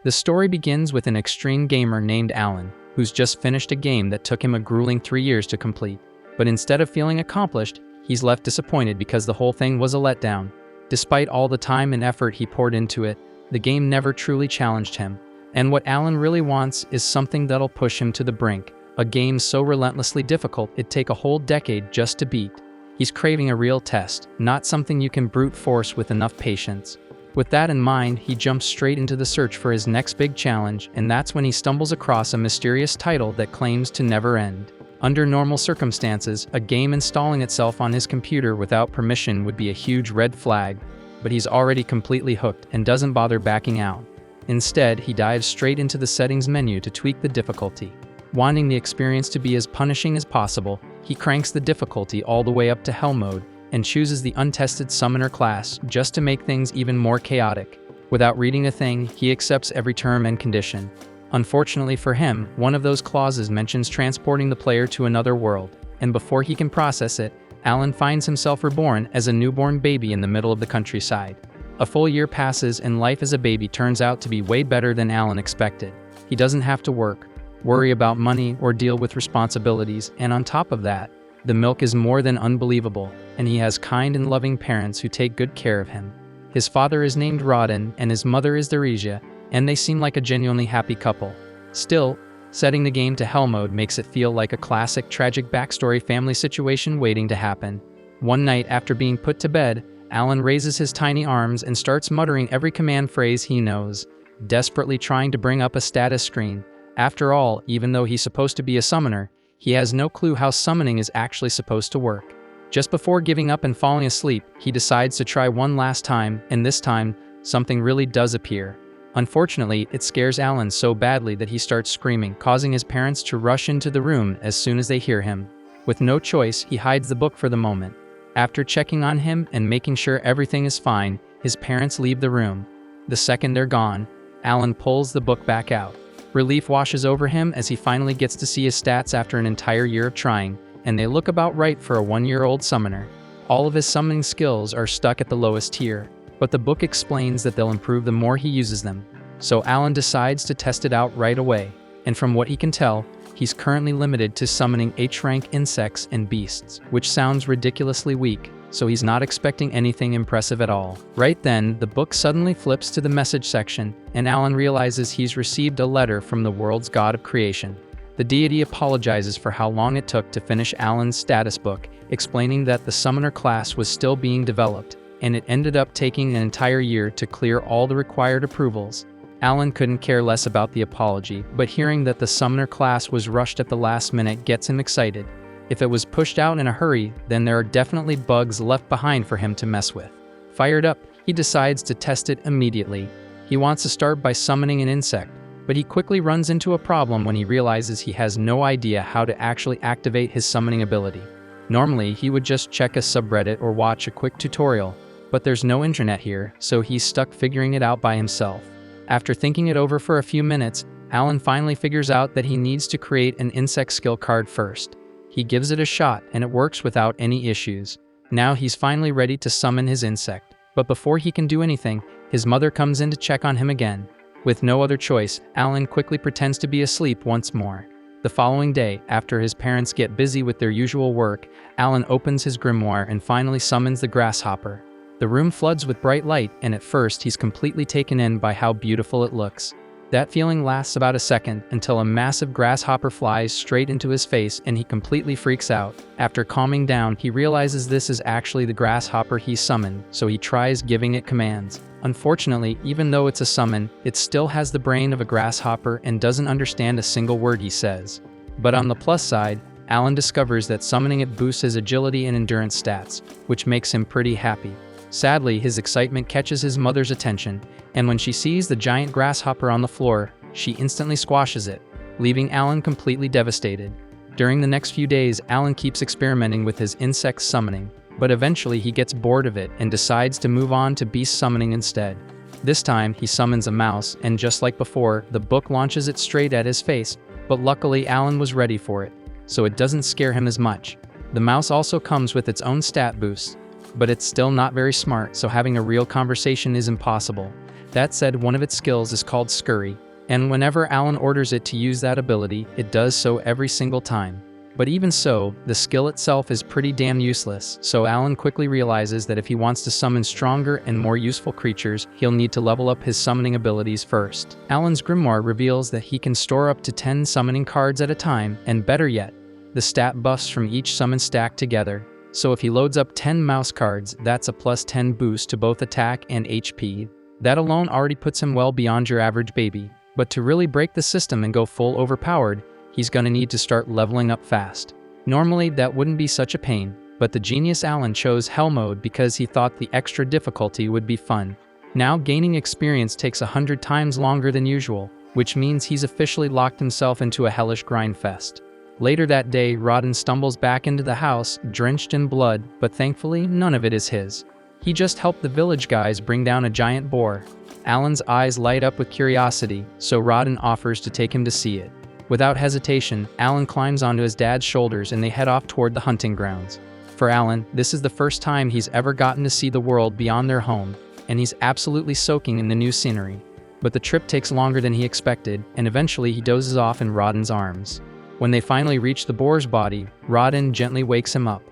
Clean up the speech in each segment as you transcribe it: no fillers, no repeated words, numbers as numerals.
The story begins with an extreme gamer named Alan, who's just finished a game that took him a grueling 3 years to complete. But instead of feeling accomplished, he's left disappointed because the whole thing was a letdown. Despite all the time and effort he poured into it, the game never truly challenged him. And what Alan really wants is something that'll push him to the brink, a game so relentlessly difficult it'd take a whole decade just to beat. He's craving a real test, not something you can brute force with enough patience. With that in mind, he jumps straight into the search for his next big challenge, and that's when he stumbles across a mysterious title that claims to never end. Under normal circumstances, a game installing itself on his computer without permission would be a huge red flag, but he's already completely hooked and doesn't bother backing out. Instead, he dives straight into the settings menu to tweak the difficulty. Wanting the experience to be as punishing as possible, he cranks the difficulty all the way up to Hell mode and chooses the untested Summoner class just to make things even more chaotic. Without reading a thing, he accepts every term and condition. Unfortunately for him, one of those clauses mentions transporting the player to another world, and before he can process it, Alan finds himself reborn as a newborn baby in the middle of the countryside. A full year passes and life as a baby turns out to be way better than Alan expected. He doesn't have to work, worry about money, or deal with responsibilities, and on top of that, the milk is more than unbelievable, and he has kind and loving parents who take good care of him. His father is named Rodin and his mother is Theresia, and they seem like a genuinely happy couple. Still, setting the game to Hell mode makes it feel like a classic tragic backstory family situation waiting to happen. One night after being put to bed, Alan raises his tiny arms and starts muttering every command phrase he knows, desperately trying to bring up a status screen. After all, even though he's supposed to be a summoner, he has no clue how summoning is actually supposed to work. Just before giving up and falling asleep, he decides to try one last time, and this time, something really does appear. Unfortunately, it scares Alan so badly that he starts screaming, causing his parents to rush into the room as soon as they hear him. With no choice, he hides the book for the moment. After checking on him and making sure everything is fine, his parents leave the room. The second they're gone, Alan pulls the book back out. Relief washes over him as he finally gets to see his stats after an entire year of trying, and they look about right for a 1-year-old summoner. All of his summoning skills are stuck at the lowest tier, but the book explains that they'll improve the more he uses them. So Alan decides to test it out right away, and from what he can tell, he's currently limited to summoning H-rank insects and beasts, which sounds ridiculously weak, so he's not expecting anything impressive at all. Right then, the book suddenly flips to the message section, and Alan realizes he's received a letter from the world's god of creation. The deity apologizes for how long it took to finish Alan's status book, explaining that the summoner class was still being developed, and it ended up taking an entire year to clear all the required approvals. Alan couldn't care less about the apology, but hearing that the summoner class was rushed at the last minute gets him excited. If it was pushed out in a hurry, then there are definitely bugs left behind for him to mess with. Fired up, he decides to test it immediately. He wants to start by summoning an insect, but he quickly runs into a problem when he realizes he has no idea how to actually activate his summoning ability. Normally, he would just check a subreddit or watch a quick tutorial, but there's no internet here, so he's stuck figuring it out by himself. After thinking it over for a few minutes, Alan finally figures out that he needs to create an insect skill card first. He gives it a shot, and it works without any issues. Now he's finally ready to summon his insect, but before he can do anything, his mother comes in to check on him again. With no other choice, Alan quickly pretends to be asleep once more. The following day, after his parents get busy with their usual work, Alan opens his grimoire and finally summons the grasshopper. The room floods with bright light, and at first he's completely taken in by how beautiful it looks. That feeling lasts about a second until a massive grasshopper flies straight into his face and he completely freaks out. After calming down, he realizes this is actually the grasshopper he summoned, so he tries giving it commands. Unfortunately, even though it's a summon, it still has the brain of a grasshopper and doesn't understand a single word he says. But on the plus side, Alan discovers that summoning it boosts his agility and endurance stats, which makes him pretty happy. Sadly, his excitement catches his mother's attention, and when she sees the giant grasshopper on the floor, she instantly squashes it, leaving Alan completely devastated. During the next few days, Alan keeps experimenting with his insect summoning, but eventually he gets bored of it and decides to move on to beast summoning instead. This time, he summons a mouse, and just like before, the book launches it straight at his face, but luckily Alan was ready for it, so it doesn't scare him as much. The mouse also comes with its own stat boost, but it's still not very smart, so having a real conversation is impossible. That said, one of its skills is called Scurry, and whenever Alan orders it to use that ability, it does so every single time. But even so, the skill itself is pretty damn useless, so Alan quickly realizes that if he wants to summon stronger and more useful creatures, he'll need to level up his summoning abilities first. Alan's grimoire reveals that he can store up to 10 summoning cards at a time, and better yet, the stat buffs from each summon stack together. So if he loads up 10 mouse cards, that's a plus 10 boost to both attack and HP. That alone already puts him well beyond your average baby. But to really break the system and go full overpowered, he's gonna need to start leveling up fast. Normally, that wouldn't be such a pain, but the genius Alan chose Hell Mode because he thought the extra difficulty would be fun. Now, gaining experience takes 100 times longer than usual, which means he's officially locked himself into a hellish grind fest. Later that day, Rodden stumbles back into the house, drenched in blood, but thankfully, none of it is his. He just helped the village guys bring down a giant boar. Alan's eyes light up with curiosity, so Rodden offers to take him to see it. Without hesitation, Alan climbs onto his dad's shoulders and they head off toward the hunting grounds. For Alan, this is the first time he's ever gotten to see the world beyond their home, and he's absolutely soaking in the new scenery. But the trip takes longer than he expected, and eventually he dozes off in Rodden's arms. When they finally reach the boar's body, Rodden gently wakes him up.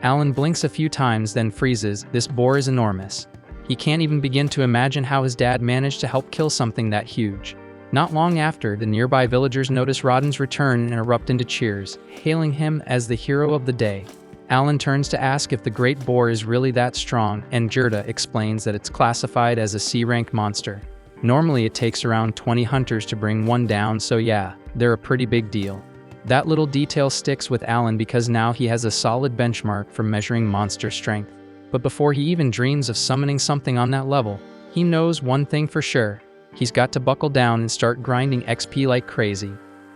Alan blinks a few times, then freezes. This boar is enormous. He can't even begin to imagine how his dad managed to help kill something that huge. Not long after, the nearby villagers notice Rodden's return and erupt into cheers, hailing him as the hero of the day. Alan turns to ask if the great boar is really that strong, and Gerda explains that it's classified as a C-rank monster. Normally it takes around 20 hunters to bring one down, so yeah, they're a pretty big deal. That little detail sticks with Alan because now he has a solid benchmark for measuring monster strength. But before he even dreams of summoning something on that level, he knows one thing for sure. He's got to buckle down and start grinding XP like crazy.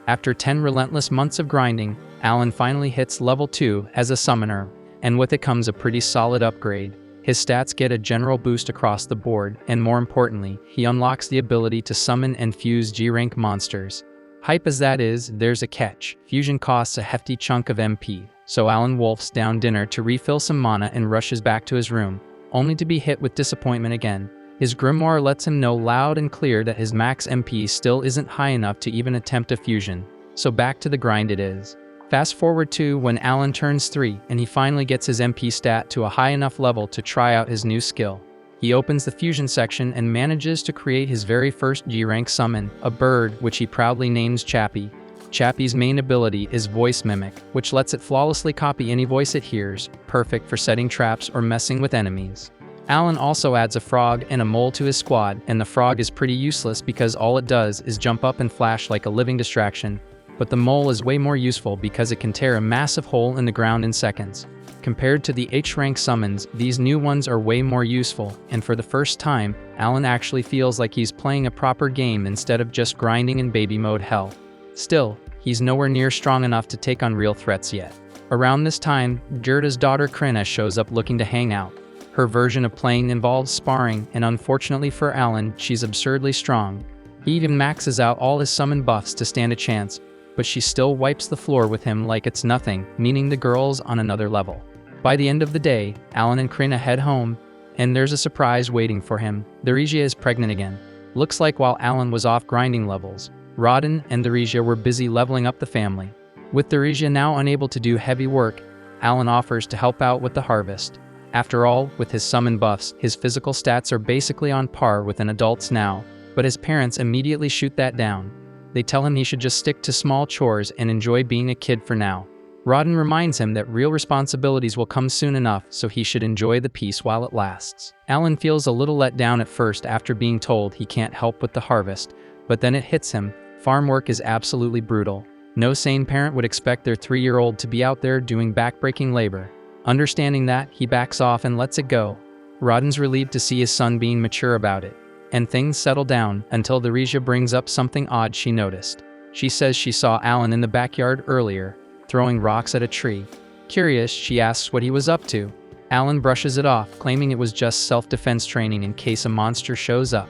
After 10 relentless months of grinding, Alan finally hits level 2 as a summoner, and with it comes a pretty solid upgrade. His stats get a general boost across the board, and more importantly, he unlocks the ability to summon and fuse G-rank monsters. Hype as that is, there's a catch. Fusion costs a hefty chunk of MP, so Alan wolfs down dinner to refill some mana and rushes back to his room, only to be hit with disappointment again. His grimoire lets him know loud and clear that his max MP still isn't high enough to even attempt a fusion, so back to the grind it is. Fast forward to when Alan turns 3 and he finally gets his MP stat to a high enough level to try out his new skill. He opens the fusion section and manages to create his very first G-rank summon, a bird which he proudly names Chappie. Chappie's main ability is Voice Mimic, which lets it flawlessly copy any voice it hears, perfect for setting traps or messing with enemies. Alan also adds a frog and a mole to his squad, and the frog is pretty useless because all it does is jump up and flash like a living distraction, but the mole is way more useful because it can tear a massive hole in the ground in seconds. Compared to the H-rank summons, these new ones are way more useful, and for the first time, Alan actually feels like he's playing a proper game instead of just grinding in baby mode hell. Still, he's nowhere near strong enough to take on real threats yet. Around this time, Gerda's daughter Krina shows up looking to hang out. Her version of playing involves sparring, and unfortunately for Alan, she's absurdly strong. He even maxes out all his summon buffs to stand a chance, but she still wipes the floor with him like it's nothing, meaning the girl's on another level. By the end of the day, Alan and Krina head home, and there's a surprise waiting for him. Theresia is pregnant again. Looks like while Alan was off grinding levels, Rodden and Theresia were busy leveling up the family. With Theresia now unable to do heavy work, Alan offers to help out with the harvest. After all, with his summon buffs, his physical stats are basically on par with an adult's now, but his parents immediately shoot that down. They tell him he should just stick to small chores and enjoy being a kid for now. Rodden reminds him that real responsibilities will come soon enough, so he should enjoy the peace while it lasts. Alan feels a little let down at first after being told he can't help with the harvest, but then it hits him. Farm work is absolutely brutal. No sane parent would expect their 3-year-old to be out there doing backbreaking labor. Understanding that, he backs off and lets it go. Rodden's relieved to see his son being mature about it, and things settle down until Theresia brings up something odd she noticed. She says she saw Alan in the backyard earlier, throwing rocks at a tree. Curious, she asks what he was up to. Alan brushes it off, claiming it was just self-defense training in case a monster shows up.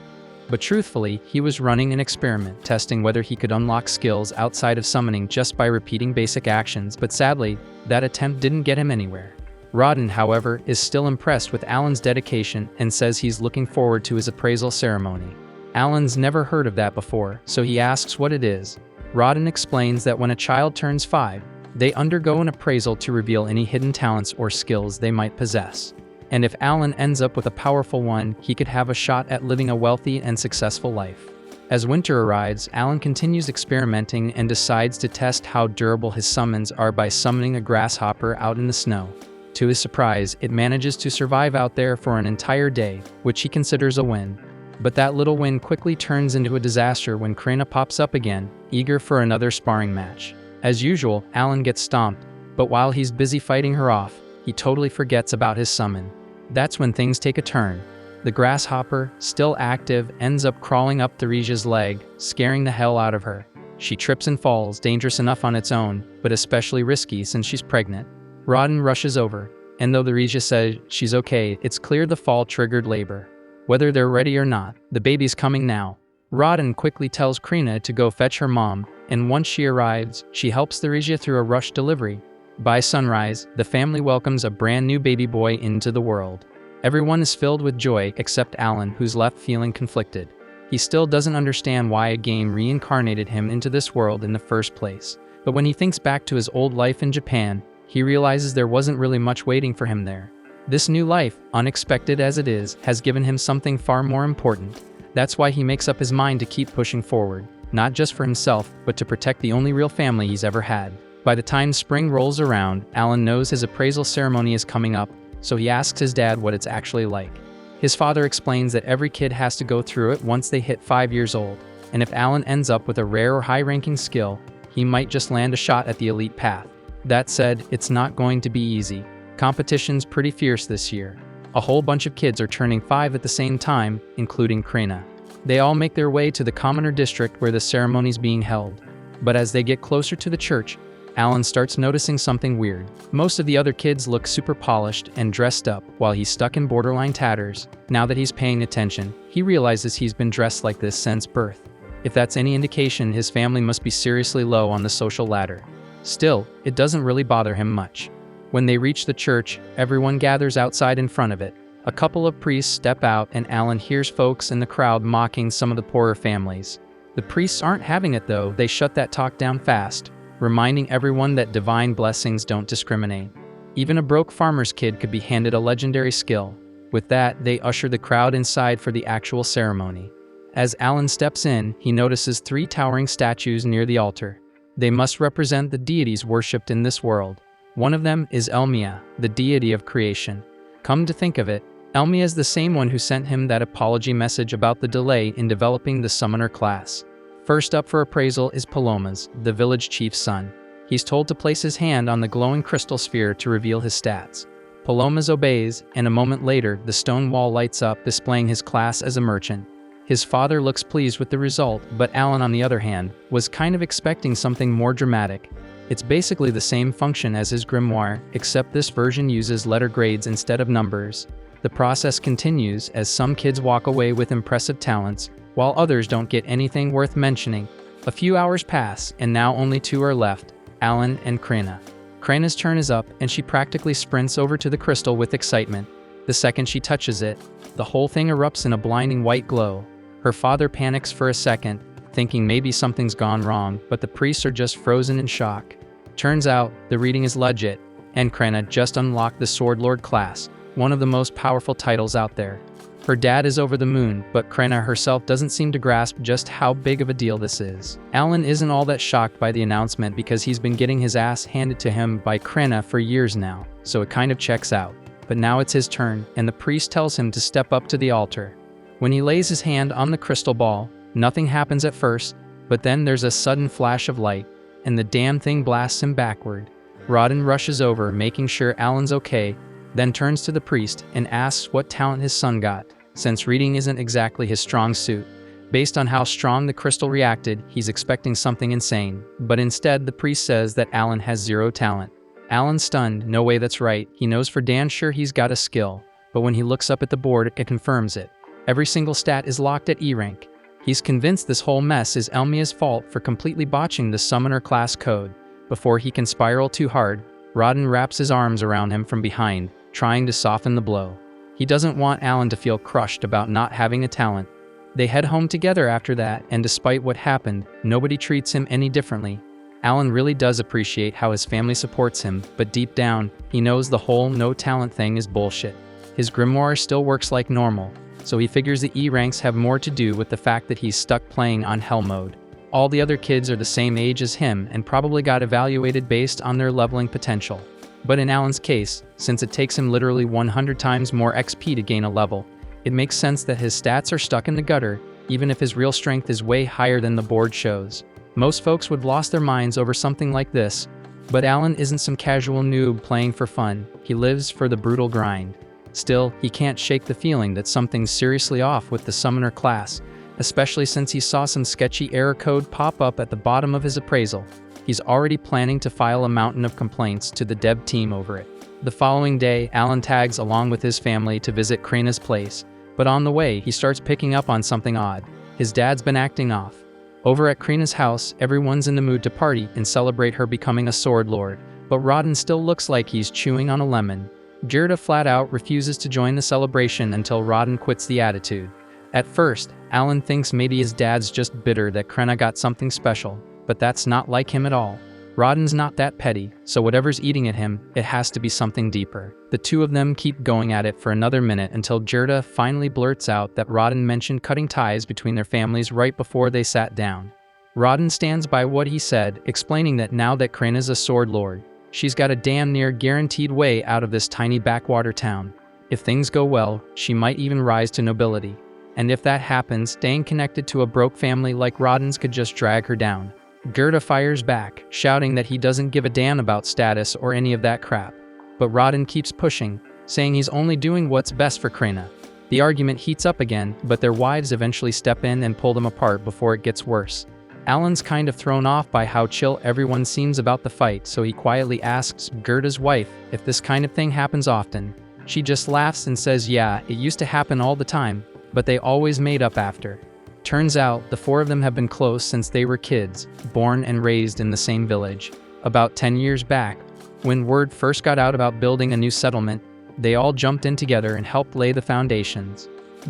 But truthfully, he was running an experiment, testing whether he could unlock skills outside of summoning just by repeating basic actions, but sadly, that attempt didn't get him anywhere. Rodden, however, is still impressed with Alan's dedication and says he's looking forward to his appraisal ceremony. Alan's never heard of that before, so he asks what it is. Rodden explains that when a child turns 5, they undergo an appraisal to reveal any hidden talents or skills they might possess. And if Alan ends up with a powerful one, he could have a shot at living a wealthy and successful life. As winter arrives, Alan continues experimenting and decides to test how durable his summons are by summoning a grasshopper out in the snow. To his surprise, it manages to survive out there for an entire day, which he considers a win. But that little win quickly turns into a disaster when Krena pops up again, eager for another sparring match. As usual, Alan gets stomped, but while he's busy fighting her off, he totally forgets about his summon. That's when things take a turn. The grasshopper, still active, ends up crawling up Theresa's leg, scaring the hell out of her. She trips and falls, dangerous enough on its own, but especially risky since she's pregnant. Rodden rushes over, and though Theresa says she's okay, it's clear the fall triggered labor. Whether they're ready or not, the baby's coming now. Rodden quickly tells Krena to go fetch her mom, and once she arrives, she helps Theresa through a rushed delivery. By sunrise, the family welcomes a brand new baby boy into the world. Everyone is filled with joy except Alan, who's left feeling conflicted. He still doesn't understand why a game reincarnated him into this world in the first place. But when he thinks back to his old life in Japan, he realizes there wasn't really much waiting for him there. This new life, unexpected as it is, has given him something far more important. That's why he makes up his mind to keep pushing forward, not just for himself, but to protect the only real family he's ever had. By the time spring rolls around, Alan knows his appraisal ceremony is coming up, so he asks his dad what it's actually like. His father explains that every kid has to go through it once they hit 5 years old, and if Alan ends up with a rare or high-ranking skill, he might just land a shot at the elite path. That said, it's not going to be easy. Competition's pretty fierce this year. A whole bunch of kids are turning 5 at the same time, including Krena. They all make their way to the commoner district where the ceremony's being held. But as they get closer to the church, Alan starts noticing something weird. Most of the other kids look super polished and dressed up, while he's stuck in borderline tatters. Now that he's paying attention, he realizes he's been dressed like this since birth. If that's any indication, his family must be seriously low on the social ladder. Still, it doesn't really bother him much. When they reach the church, everyone gathers outside in front of it. A couple of priests step out, and Alan hears folks in the crowd mocking some of the poorer families. The priests aren't having it though. They shut that talk down fast, reminding everyone that divine blessings don't discriminate. Even a broke farmer's kid could be handed a legendary skill. With that, they usher the crowd inside for the actual ceremony. As Alan steps in, he notices 3 towering statues near the altar. They must represent the deities worshipped in this world. One of them is Elmia, the deity of creation. Come to think of it, Elmia is the same one who sent him that apology message about the delay in developing the summoner class. First up for appraisal is Palomas, the village chief's son. He's told to place his hand on the glowing crystal sphere to reveal his stats. Palomas obeys, and a moment later, the stone wall lights up, displaying his class as a merchant. His father looks pleased with the result, but Alan, on the other hand, was kind of expecting something more dramatic. It's basically the same function as his grimoire, except this version uses letter grades instead of numbers. The process continues as some kids walk away with impressive talents, while others don't get anything worth mentioning. A few hours pass, and now only 2 are left, Alan and Krena. Krena's turn is up, and she practically sprints over to the crystal with excitement. The second she touches it, the whole thing erupts in a blinding white glow. Her father panics for a second, thinking maybe something's gone wrong, but the priests are just frozen in shock. Turns out, the reading is legit, and Krena just unlocked the Sword Lord class, one of the most powerful titles out there. Her dad is over the moon, but Krena herself doesn't seem to grasp just how big of a deal this is. Alan isn't all that shocked by the announcement because he's been getting his ass handed to him by Krena for years now, so it kind of checks out. But now it's his turn, and the priest tells him to step up to the altar. When he lays his hand on the crystal ball, nothing happens at first, but then there's a sudden flash of light, and the damn thing blasts him backward. Rodden rushes over, making sure Alan's okay, then turns to the priest and asks what talent his son got, since reading isn't exactly his strong suit. Based on how strong the crystal reacted, he's expecting something insane, but instead the priest says that Alan has 0 talent. Alan's stunned. No way, that's right. He knows for damn sure he's got a skill, but when he looks up at the board, it confirms it. Every single stat is locked at E rank. He's convinced this whole mess is Elmia's fault for completely botching the summoner class code. Before he can spiral too hard, Rodden wraps his arms around him from behind, trying to soften the blow. He doesn't want Alan to feel crushed about not having a talent. They head home together after that, and despite what happened, nobody treats him any differently. Alan really does appreciate how his family supports him, but deep down, he knows the whole no talent thing is bullshit. His grimoire still works like normal, so he figures the E ranks have more to do with the fact that he's stuck playing on Hell mode. All the other kids are the same age as him and probably got evaluated based on their leveling potential. But in Alan's case, since it takes him literally 100 times more XP to gain a level, it makes sense that his stats are stuck in the gutter, even if his real strength is way higher than the board shows. Most folks would lost their minds over something like this, but Alan isn't some casual noob playing for fun. He lives for the brutal grind. Still, he can't shake the feeling that something's seriously off with the summoner class, especially since he saw some sketchy error code pop up at the bottom of his appraisal. He's already planning to file a mountain of complaints to the dev team over it. The following day, Alan tags along with his family to visit Krina's place, but on the way, he starts picking up on something odd. His dad's been acting off. Over at Krina's house, everyone's in the mood to party and celebrate her becoming a sword lord, but Rodden still looks like he's chewing on a lemon. Gerda flat out refuses to join the celebration until Rodden quits the attitude. At first, Alan thinks maybe his dad's just bitter that Krina got something special, but that's not like him at all. Rodden's not that petty, so whatever's eating at him, it has to be something deeper. The two of them keep going at it for another minute until Gerda finally blurts out that Rodden mentioned cutting ties between their families right before they sat down. Rodden stands by what he said, explaining that now that Krina's a sword lord, she's got a damn near guaranteed way out of this tiny backwater town. If things go well, she might even rise to nobility. And if that happens, staying connected to a broke family like Rodden's could just drag her down. Gerda fires back, shouting that he doesn't give a damn about status or any of that crap. But Rodden keeps pushing, saying he's only doing what's best for Krina. The argument heats up again, but their wives eventually step in and pull them apart before it gets worse. Alan's kind of thrown off by how chill everyone seems about the fight, so he quietly asks Gerda's wife if this kind of thing happens often. She just laughs and says yeah, it used to happen all the time, but they always made up after. Turns out, the four of them have been close since they were kids, born and raised in the same village. About 10 years back, when word first got out about building a new settlement, they all jumped in together and helped lay the foundations.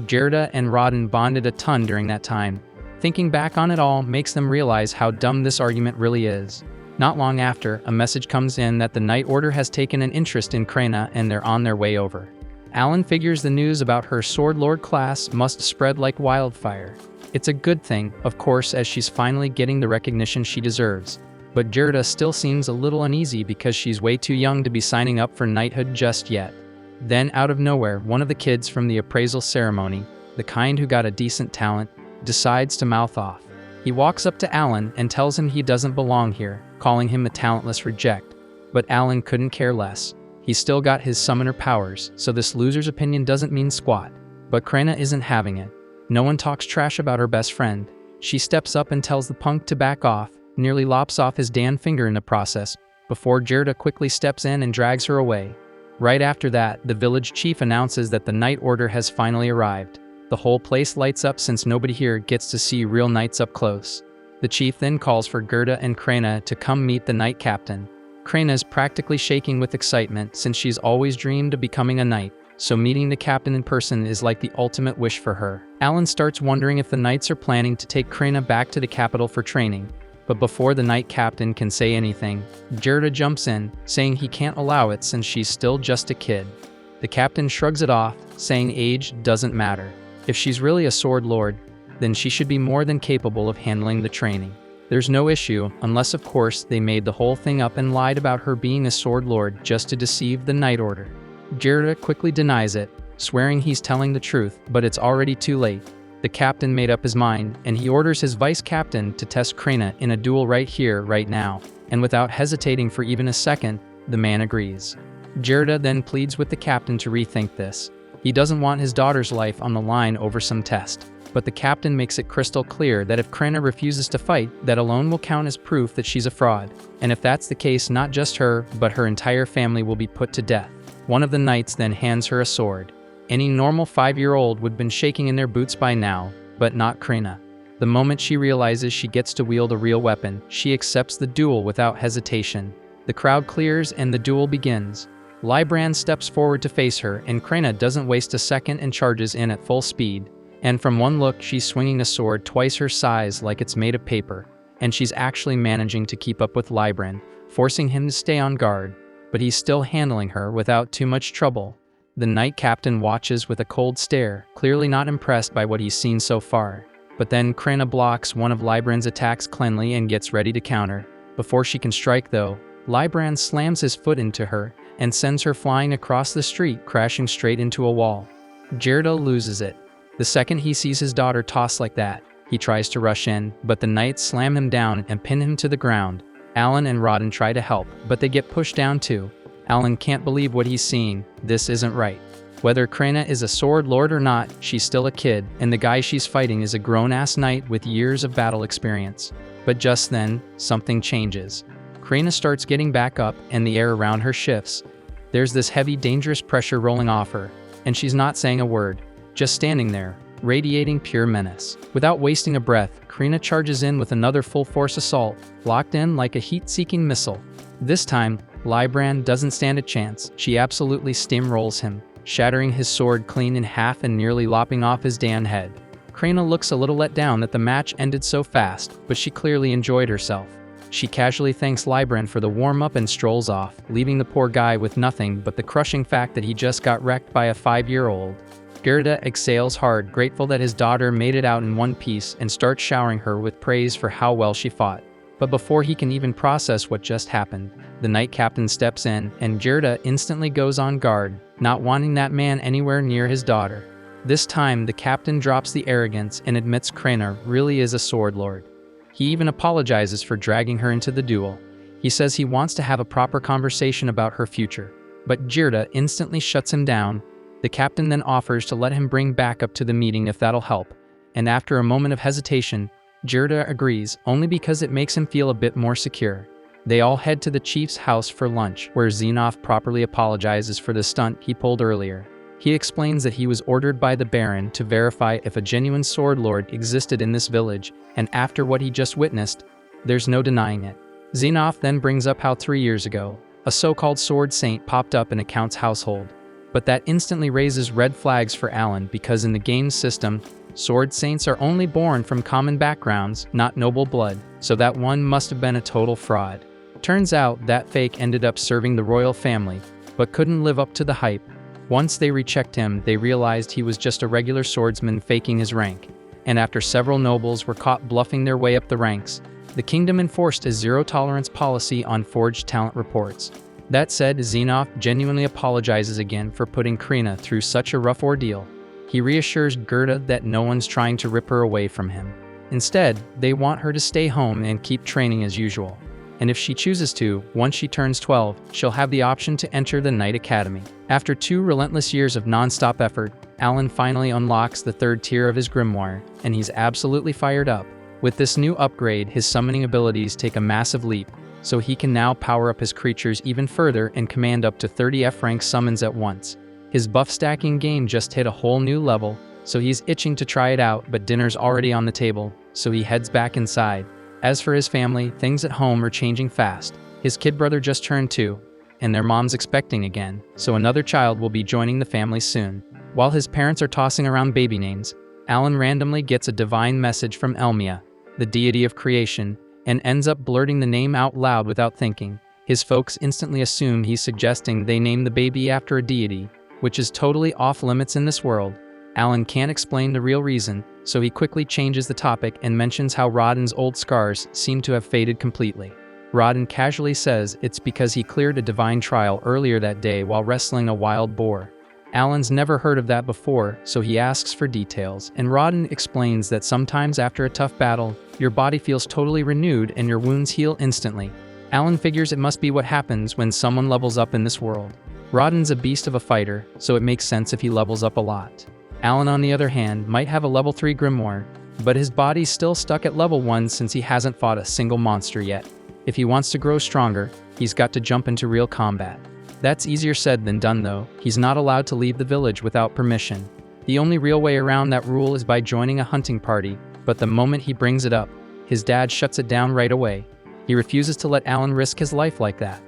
Gerda and Rodden bonded a ton during that time. Thinking back on it all makes them realize how dumb this argument really is. Not long after, a message comes in that the Night Order has taken an interest in Krina and they're on their way over. Alan figures the news about her Sword Lord class must spread like wildfire. It's a good thing, of course, as she's finally getting the recognition she deserves. But Gerda still seems a little uneasy because she's way too young to be signing up for knighthood just yet. Then, out of nowhere, one of the kids from the appraisal ceremony, the kind who got a decent talent, decides to mouth off. He walks up to Alan and tells him he doesn't belong here, calling him a talentless reject. But Alan couldn't care less. He's still got his summoner powers, so this loser's opinion doesn't mean squat. But Krina isn't having it. No one talks trash about her best friend. She steps up and tells the punk to back off, nearly lops off his damn finger in the process, before Gerda quickly steps in and drags her away. Right after that, the village chief announces that the Night Order has finally arrived. The whole place lights up since nobody here gets to see real knights up close. The chief then calls for Gerda and Krina to come meet the knight captain. Krina's practically shaking with excitement since she's always dreamed of becoming a knight, so meeting the captain in person is like the ultimate wish for her. Alan starts wondering if the knights are planning to take Krina back to the capital for training, but before the knight captain can say anything, Gerda jumps in, saying he can't allow it since she's still just a kid. The captain shrugs it off, saying age doesn't matter. If she's really a sword lord, then she should be more than capable of handling the training. There's no issue, unless of course they made the whole thing up and lied about her being a sword lord just to deceive the Night Order. Gerda quickly denies it, swearing he's telling the truth, but it's already too late. The captain made up his mind, and he orders his vice captain to test Krina in a duel right here, right now, and without hesitating for even a second, the man agrees. Gerda then pleads with the captain to rethink this. He doesn't want his daughter's life on the line over some test, but the captain makes it crystal clear that if Krina refuses to fight, that alone will count as proof that she's a fraud, and if that's the case, not just her, but her entire family will be put to death. One of the knights then hands her a sword. Any normal 5-year-old would have been shaking in their boots by now, but not Krina. The moment she realizes she gets to wield a real weapon, she accepts the duel without hesitation. The crowd clears and the duel begins. Lybrand steps forward to face her, and Krina doesn't waste a second and charges in at full speed. And from one look, she's swinging a sword twice her size like it's made of paper, and she's actually managing to keep up with Libran, forcing him to stay on guard, but he's still handling her without too much trouble. The Knight Captain watches with a cold stare, clearly not impressed by what he's seen so far. But then Krena blocks one of Libran's attacks cleanly and gets ready to counter. Before she can strike though, Libran slams his foot into her and sends her flying across the street, crashing straight into a wall. Jirda loses it. The second he sees his daughter tossed like that, he tries to rush in, but the knights slam him down and pin him to the ground. Alan and Rodden try to help, but they get pushed down too. Alan can't believe what he's seeing. This isn't right. Whether Krena is a sword lord or not, she's still a kid, and the guy she's fighting is a grown-ass knight with years of battle experience. But just then, something changes. Krena starts getting back up, and the air around her shifts. There's this heavy, dangerous pressure rolling off her, and she's not saying a word, just standing there, radiating pure menace. Without wasting a breath, Krena charges in with another full-force assault, locked in like a heat-seeking missile. This time, Libran doesn't stand a chance. She absolutely steamrolls him, shattering his sword clean in half and nearly lopping off his damn head. Krena looks a little let down that the match ended so fast, but she clearly enjoyed herself. She casually thanks Libran for the warm-up and strolls off, leaving the poor guy with nothing but the crushing fact that he just got wrecked by a 5-year-old. Jirda exhales hard, grateful that his daughter made it out in one piece, and starts showering her with praise for how well she fought. But before he can even process what just happened, the Knight Captain steps in, and Jirda instantly goes on guard, not wanting that man anywhere near his daughter. This time, the captain drops the arrogance and admits Krena really is a sword lord. He even apologizes for dragging her into the duel. He says he wants to have a proper conversation about her future, but Jirda instantly shuts him down. The captain then offers to let him bring backup to the meeting if that'll help, and after a moment of hesitation, Jirda agrees, only because it makes him feel a bit more secure. They all head to the chief's house for lunch, where Xenoph properly apologizes for the stunt he pulled earlier. He explains that he was ordered by the Baron to verify if a genuine sword lord existed in this village, and after what he just witnessed, there's no denying it. Xenoph then brings up how 3 years ago, a so-called sword saint popped up in a count's household. But that instantly raises red flags for Alan because in the game's system, sword saints are only born from common backgrounds, not noble blood, so that one must have been a total fraud. Turns out that fake ended up serving the royal family, but couldn't live up to the hype. Once they rechecked him, they realized he was just a regular swordsman faking his rank, and after several nobles were caught bluffing their way up the ranks, the kingdom enforced a zero-tolerance policy on forged talent reports. That said, Xenoph genuinely apologizes again for putting Krena through such a rough ordeal. He reassures Jirda that no one's trying to rip her away from him. Instead, they want her to stay home and keep training as usual. And if she chooses to, once she turns 12, she'll have the option to enter the Knight Academy. After 2 relentless years of non-stop effort, Alan finally unlocks the 3rd tier of his grimoire, and he's absolutely fired up. With this new upgrade, his summoning abilities take a massive leap, so he can now power up his creatures even further and command up to 30 F-rank summons at once. His buff stacking game just hit a whole new level, so he's itching to try it out, but dinner's already on the table, so he heads back inside. As for his family, things at home are changing fast. His kid brother just turned 2, and their mom's expecting again, so another child will be joining the family soon. While his parents are tossing around baby names, Alan randomly gets a divine message from Elmia, the deity of creation, and ends up blurting the name out loud without thinking. His folks instantly assume he's suggesting they name the baby after a deity, which is totally off limits in this world. Alan can't explain the real reason, so he quickly changes the topic and mentions how Rodden's old scars seem to have faded completely. Rodden casually says it's because he cleared a divine trial earlier that day while wrestling a wild boar. Alan's never heard of that before, so he asks for details, and Rodden explains that sometimes after a tough battle, your body feels totally renewed and your wounds heal instantly. Alan figures it must be what happens when someone levels up in this world. Rodden's a beast of a fighter, so it makes sense if he levels up a lot. Alan, on the other hand, might have a level 3 grimoire, but his body's still stuck at level 1 since he hasn't fought a single monster yet. If he wants to grow stronger, he's got to jump into real combat. That's easier said than done though. He's not allowed to leave the village without permission. The only real way around that rule is by joining a hunting party, but the moment he brings it up, his dad shuts it down right away. He refuses to let Alan risk his life like that.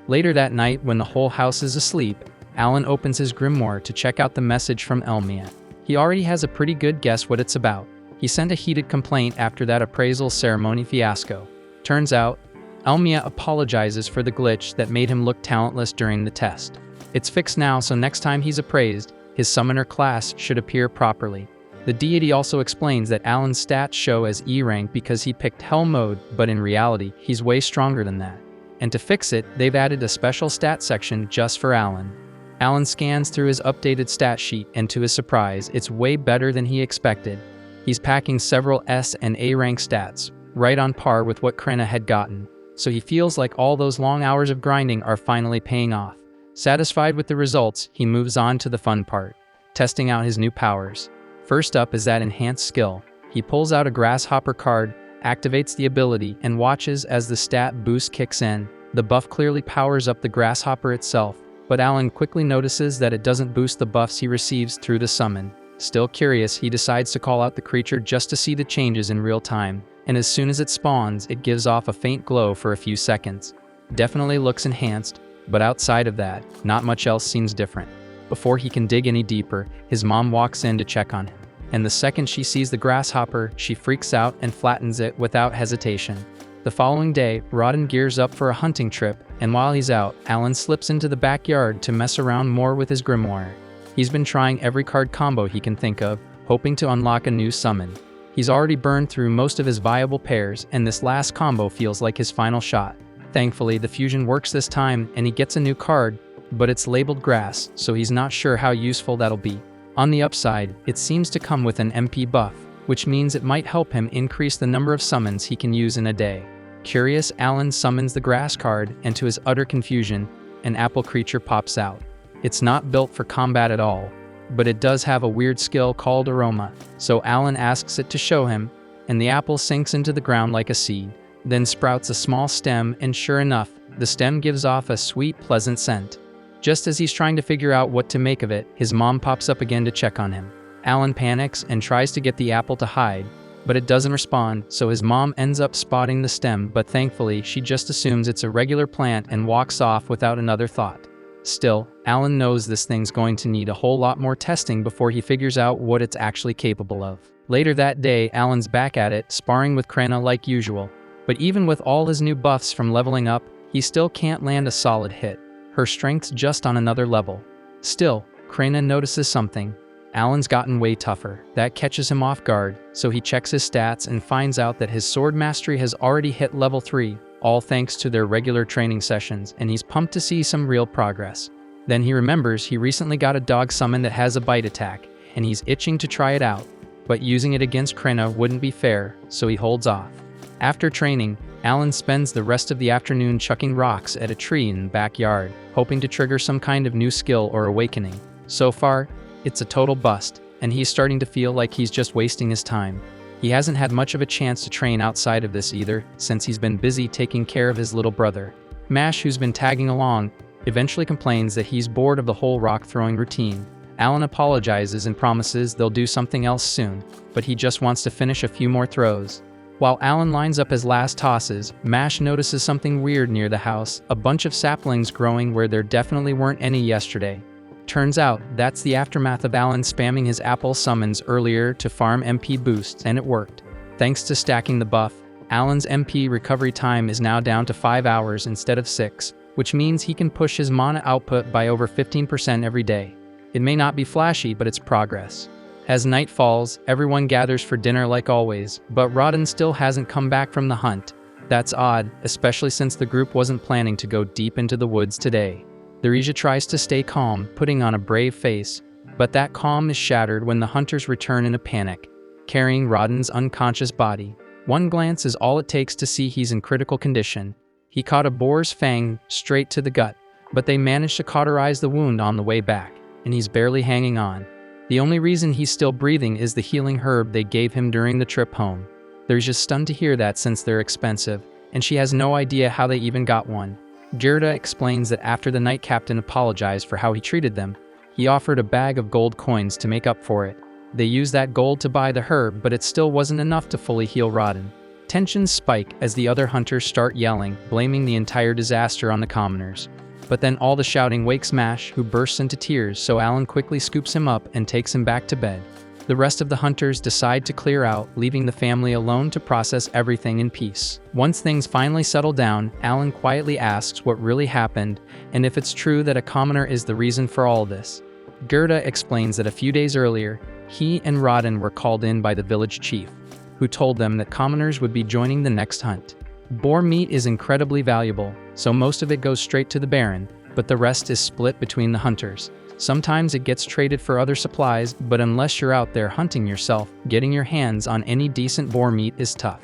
Later that night, when the whole house is asleep, Alan opens his grimoire to check out the message from Elmia. He already has a pretty good guess what it's about. He sent a heated complaint after that appraisal ceremony fiasco. Turns out, Elmia apologizes for the glitch that made him look talentless during the test. It's fixed now, so next time he's appraised, his summoner class should appear properly. The deity also explains that Alan's stats show as E rank because he picked Hell mode, but in reality, he's way stronger than that. And to fix it, they've added a special stat section just for Alan. Alan scans through his updated stat sheet, and to his surprise, it's way better than he expected. He's packing several S and A rank stats, right on par with what Krenna had gotten, so he feels like all those long hours of grinding are finally paying off. Satisfied with the results, he moves on to the fun part, testing out his new powers. First up is that enhanced skill. He pulls out a grasshopper card, activates the ability, and watches as the stat boost kicks in. The buff clearly powers up the grasshopper itself, but Alan quickly notices that it doesn't boost the buffs he receives through the summon. Still curious, he decides to call out the creature just to see the changes in real time, and as soon as it spawns, it gives off a faint glow for a few seconds. Definitely looks enhanced, but outside of that, not much else seems different. Before he can dig any deeper, his mom walks in to check on him, and the second she sees the grasshopper, she freaks out and flattens it without hesitation. The following day, Rodden gears up for a hunting trip, and while he's out, Alan slips into the backyard to mess around more with his grimoire. He's been trying every card combo he can think of, hoping to unlock a new summon. He's already burned through most of his viable pairs, and this last combo feels like his final shot. Thankfully, the fusion works this time, and he gets a new card, but it's labeled grass, so he's not sure how useful that'll be. On the upside, it seems to come with an MP buff, which means it might help him increase the number of summons he can use in a day. Curious, Alan summons the grass card, and to his utter confusion, an apple creature pops out. It's not built for combat at all, but it does have a weird skill called aroma, so Alan asks it to show him, and the apple sinks into the ground like a seed, then sprouts a small stem, and sure enough, the stem gives off a sweet, pleasant scent. Just as he's trying to figure out what to make of it, his mom pops up again to check on him. Alan panics and tries to get the apple to hide, but it doesn't respond, so his mom ends up spotting the stem, but thankfully she just assumes it's a regular plant and walks off without another thought. Still, Alan knows this thing's going to need a whole lot more testing before he figures out what it's actually capable of. Later that day, Alan's back at it, sparring with Krenna like usual, but even with all his new buffs from leveling up, he still can't land a solid hit. Her strength's just on another level. Still, Krenna notices something. Alan's gotten way tougher. That catches him off guard, so he checks his stats and finds out that his sword mastery has already hit level 3, all thanks to their regular training sessions, and he's pumped to see some real progress. Then he remembers he recently got a dog summon that has a bite attack, and he's itching to try it out, but using it against Krenna wouldn't be fair, so he holds off. After training, Alan spends the rest of the afternoon chucking rocks at a tree in the backyard, hoping to trigger some kind of new skill or awakening. So far, it's a total bust, and he's starting to feel like he's just wasting his time. He hasn't had much of a chance to train outside of this either, since he's been busy taking care of his little brother. Mash, who's been tagging along, eventually complains that he's bored of the whole rock-throwing routine. Alan apologizes and promises they'll do something else soon, but he just wants to finish a few more throws. While Alan lines up his last tosses, Mash notices something weird near the house, a bunch of saplings growing where there definitely weren't any yesterday. Turns out, that's the aftermath of Alan spamming his apple summons earlier to farm MP boosts, and it worked. Thanks to stacking the buff, Alan's MP recovery time is now down to 5 hours instead of 6, which means he can push his mana output by over 15% every day. It may not be flashy, but it's progress. As night falls, everyone gathers for dinner like always, but Rodden still hasn't come back from the hunt. That's odd, especially since the group wasn't planning to go deep into the woods today. Theresia tries to stay calm, putting on a brave face, but that calm is shattered when the hunters return in a panic, carrying Rodden's unconscious body. One glance is all it takes to see he's in critical condition. He caught a boar's fang straight to the gut, but they managed to cauterize the wound on the way back, and he's barely hanging on. The only reason he's still breathing is the healing herb they gave him during the trip home. Theresia stunned to hear that since they're expensive, and she has no idea how they even got one. Gerda explains that after the Night Captain apologized for how he treated them, he offered a bag of gold coins to make up for it. They used that gold to buy the herb, but it still wasn't enough to fully heal Rodden. Tensions spike as the other hunters start yelling, blaming the entire disaster on the commoners. But then all the shouting wakes Mash, who bursts into tears, so Alan quickly scoops him up and takes him back to bed. The rest of the hunters decide to clear out, leaving the family alone to process everything in peace. Once things finally settle down, Alan quietly asks what really happened and if it's true that a commoner is the reason for all this. Gerda explains that a few days earlier, he and Rodden were called in by the village chief, who told them that commoners would be joining the next hunt. Boar meat is incredibly valuable, so most of it goes straight to the Baron, but the rest is split between the hunters. Sometimes it gets traded for other supplies, but unless you're out there hunting yourself, getting your hands on any decent boar meat is tough.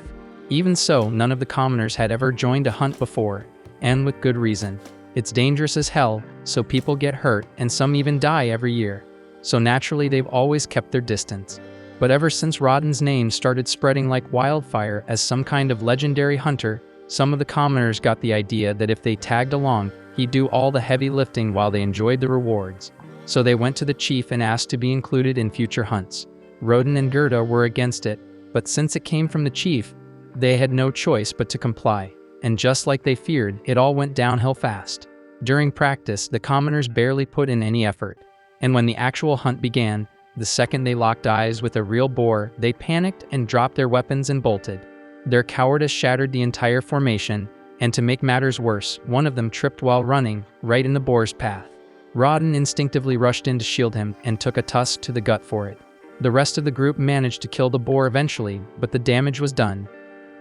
Even so, none of the commoners had ever joined a hunt before, and with good reason. It's dangerous as hell, so people get hurt, and some even die every year. So naturally they've always kept their distance. But ever since Rodden's name started spreading like wildfire as some kind of legendary hunter, some of the commoners got the idea that if they tagged along, he'd do all the heavy lifting while they enjoyed the rewards. So they went to the chief and asked to be included in future hunts. Rodden and Gerda were against it, but since it came from the chief, they had no choice but to comply. And just like they feared, it all went downhill fast. During practice, the commoners barely put in any effort. And when the actual hunt began, the second they locked eyes with a real boar, they panicked and dropped their weapons and bolted. Their cowardice shattered the entire formation, and to make matters worse, one of them tripped while running, right in the boar's path. Rodden instinctively rushed in to shield him and took a tusk to the gut for it. The rest of the group managed to kill the boar eventually, but the damage was done.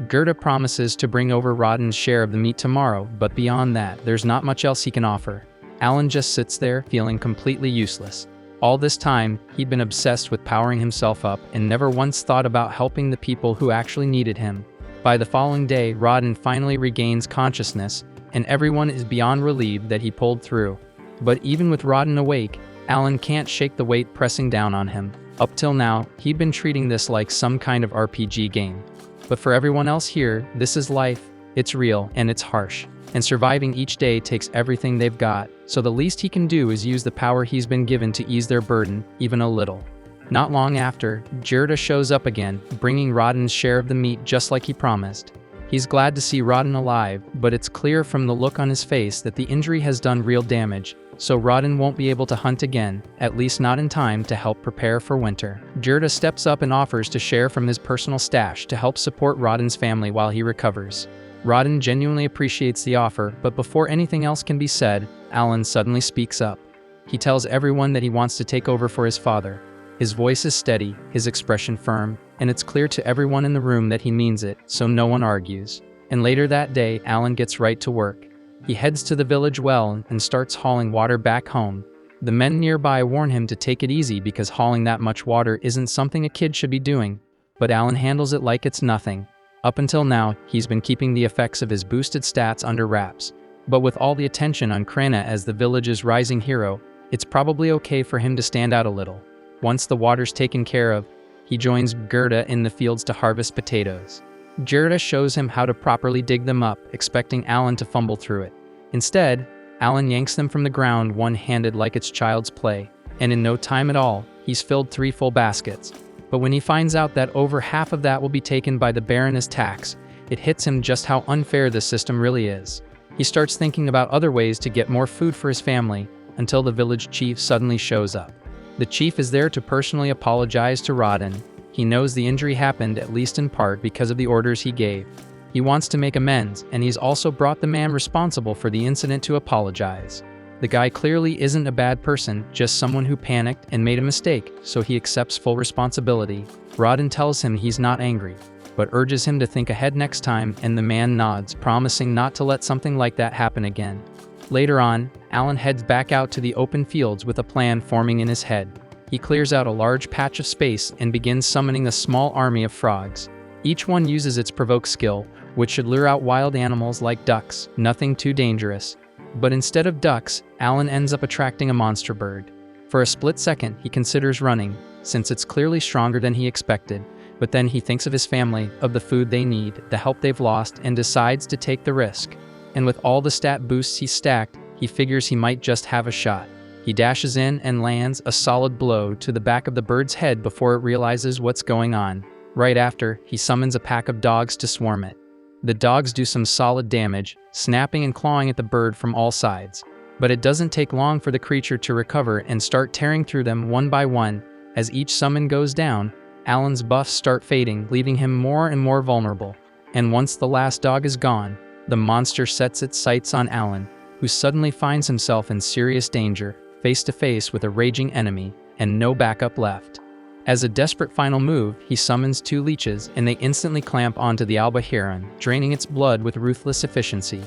Gerda promises to bring over Rodden's share of the meat tomorrow, but beyond that, there's not much else he can offer. Alan just sits there, feeling completely useless. All this time, he'd been obsessed with powering himself up and never once thought about helping the people who actually needed him. By the following day, Rodden finally regains consciousness, and everyone is beyond relieved that he pulled through. But even with Rodden awake, Alan can't shake the weight pressing down on him. Up till now, he'd been treating this like some kind of RPG game. But for everyone else here, this is life, it's real, and it's harsh. And surviving each day takes everything they've got, so the least he can do is use the power he's been given to ease their burden, even a little. Not long after, Gerda shows up again, bringing Rodden's share of the meat just like he promised. He's glad to see Rodden alive, but it's clear from the look on his face that the injury has done real damage, so Rodden won't be able to hunt again, at least not in time to help prepare for winter. Gerda steps up and offers to share from his personal stash to help support Rodden's family while he recovers. Rodden genuinely appreciates the offer, but before anything else can be said, Alan suddenly speaks up. He tells everyone that he wants to take over for his father. His voice is steady, his expression firm, and it's clear to everyone in the room that he means it, so no one argues. And later that day, Alan gets right to work. He heads to the village well and starts hauling water back home. The men nearby warn him to take it easy because hauling that much water isn't something a kid should be doing, but Alan handles it like it's nothing. Up until now, he's been keeping the effects of his boosted stats under wraps. But with all the attention on Krena as the village's rising hero, it's probably okay for him to stand out a little. Once the water's taken care of, he joins Gerda in the fields to harvest potatoes. Gerda shows him how to properly dig them up, expecting Alan to fumble through it. Instead, Alan yanks them from the ground one-handed like it's child's play, and in no time at all, he's filled 3 full baskets. But when he finds out that over half of that will be taken by the Baron as tax, it hits him just how unfair this system really is. He starts thinking about other ways to get more food for his family, until the village chief suddenly shows up. The chief is there to personally apologize to Rodden. He knows the injury happened at least in part because of the orders he gave. He wants to make amends, and he's also brought the man responsible for the incident to apologize. The guy clearly isn't a bad person, just someone who panicked and made a mistake, so he accepts full responsibility. Rodden tells him he's not angry, but urges him to think ahead next time, and the man nods, promising not to let something like that happen again. Later on, Alan heads back out to the open fields with a plan forming in his head. He clears out a large patch of space and begins summoning a small army of frogs. Each one uses its provoke skill, which should lure out wild animals like ducks, nothing too dangerous. But instead of ducks, Alan ends up attracting a monster bird. For a split second, he considers running, since it's clearly stronger than he expected, but then he thinks of his family, of the food they need, the help they've lost, and decides to take the risk. And with all the stat boosts he's stacked, he figures he might just have a shot. He dashes in and lands a solid blow to the back of the bird's head before it realizes what's going on. Right after, he summons a pack of dogs to swarm it. The dogs do some solid damage, snapping and clawing at the bird from all sides. But it doesn't take long for the creature to recover and start tearing through them one by one. As each summon goes down, Alan's buffs start fading, leaving him more and more vulnerable. And once the last dog is gone, the monster sets its sights on Alan, who suddenly finds himself in serious danger, face to face with a raging enemy, and no backup left. As a desperate final move, he summons 2 leeches and they instantly clamp onto the Alba Heron, draining its blood with ruthless efficiency.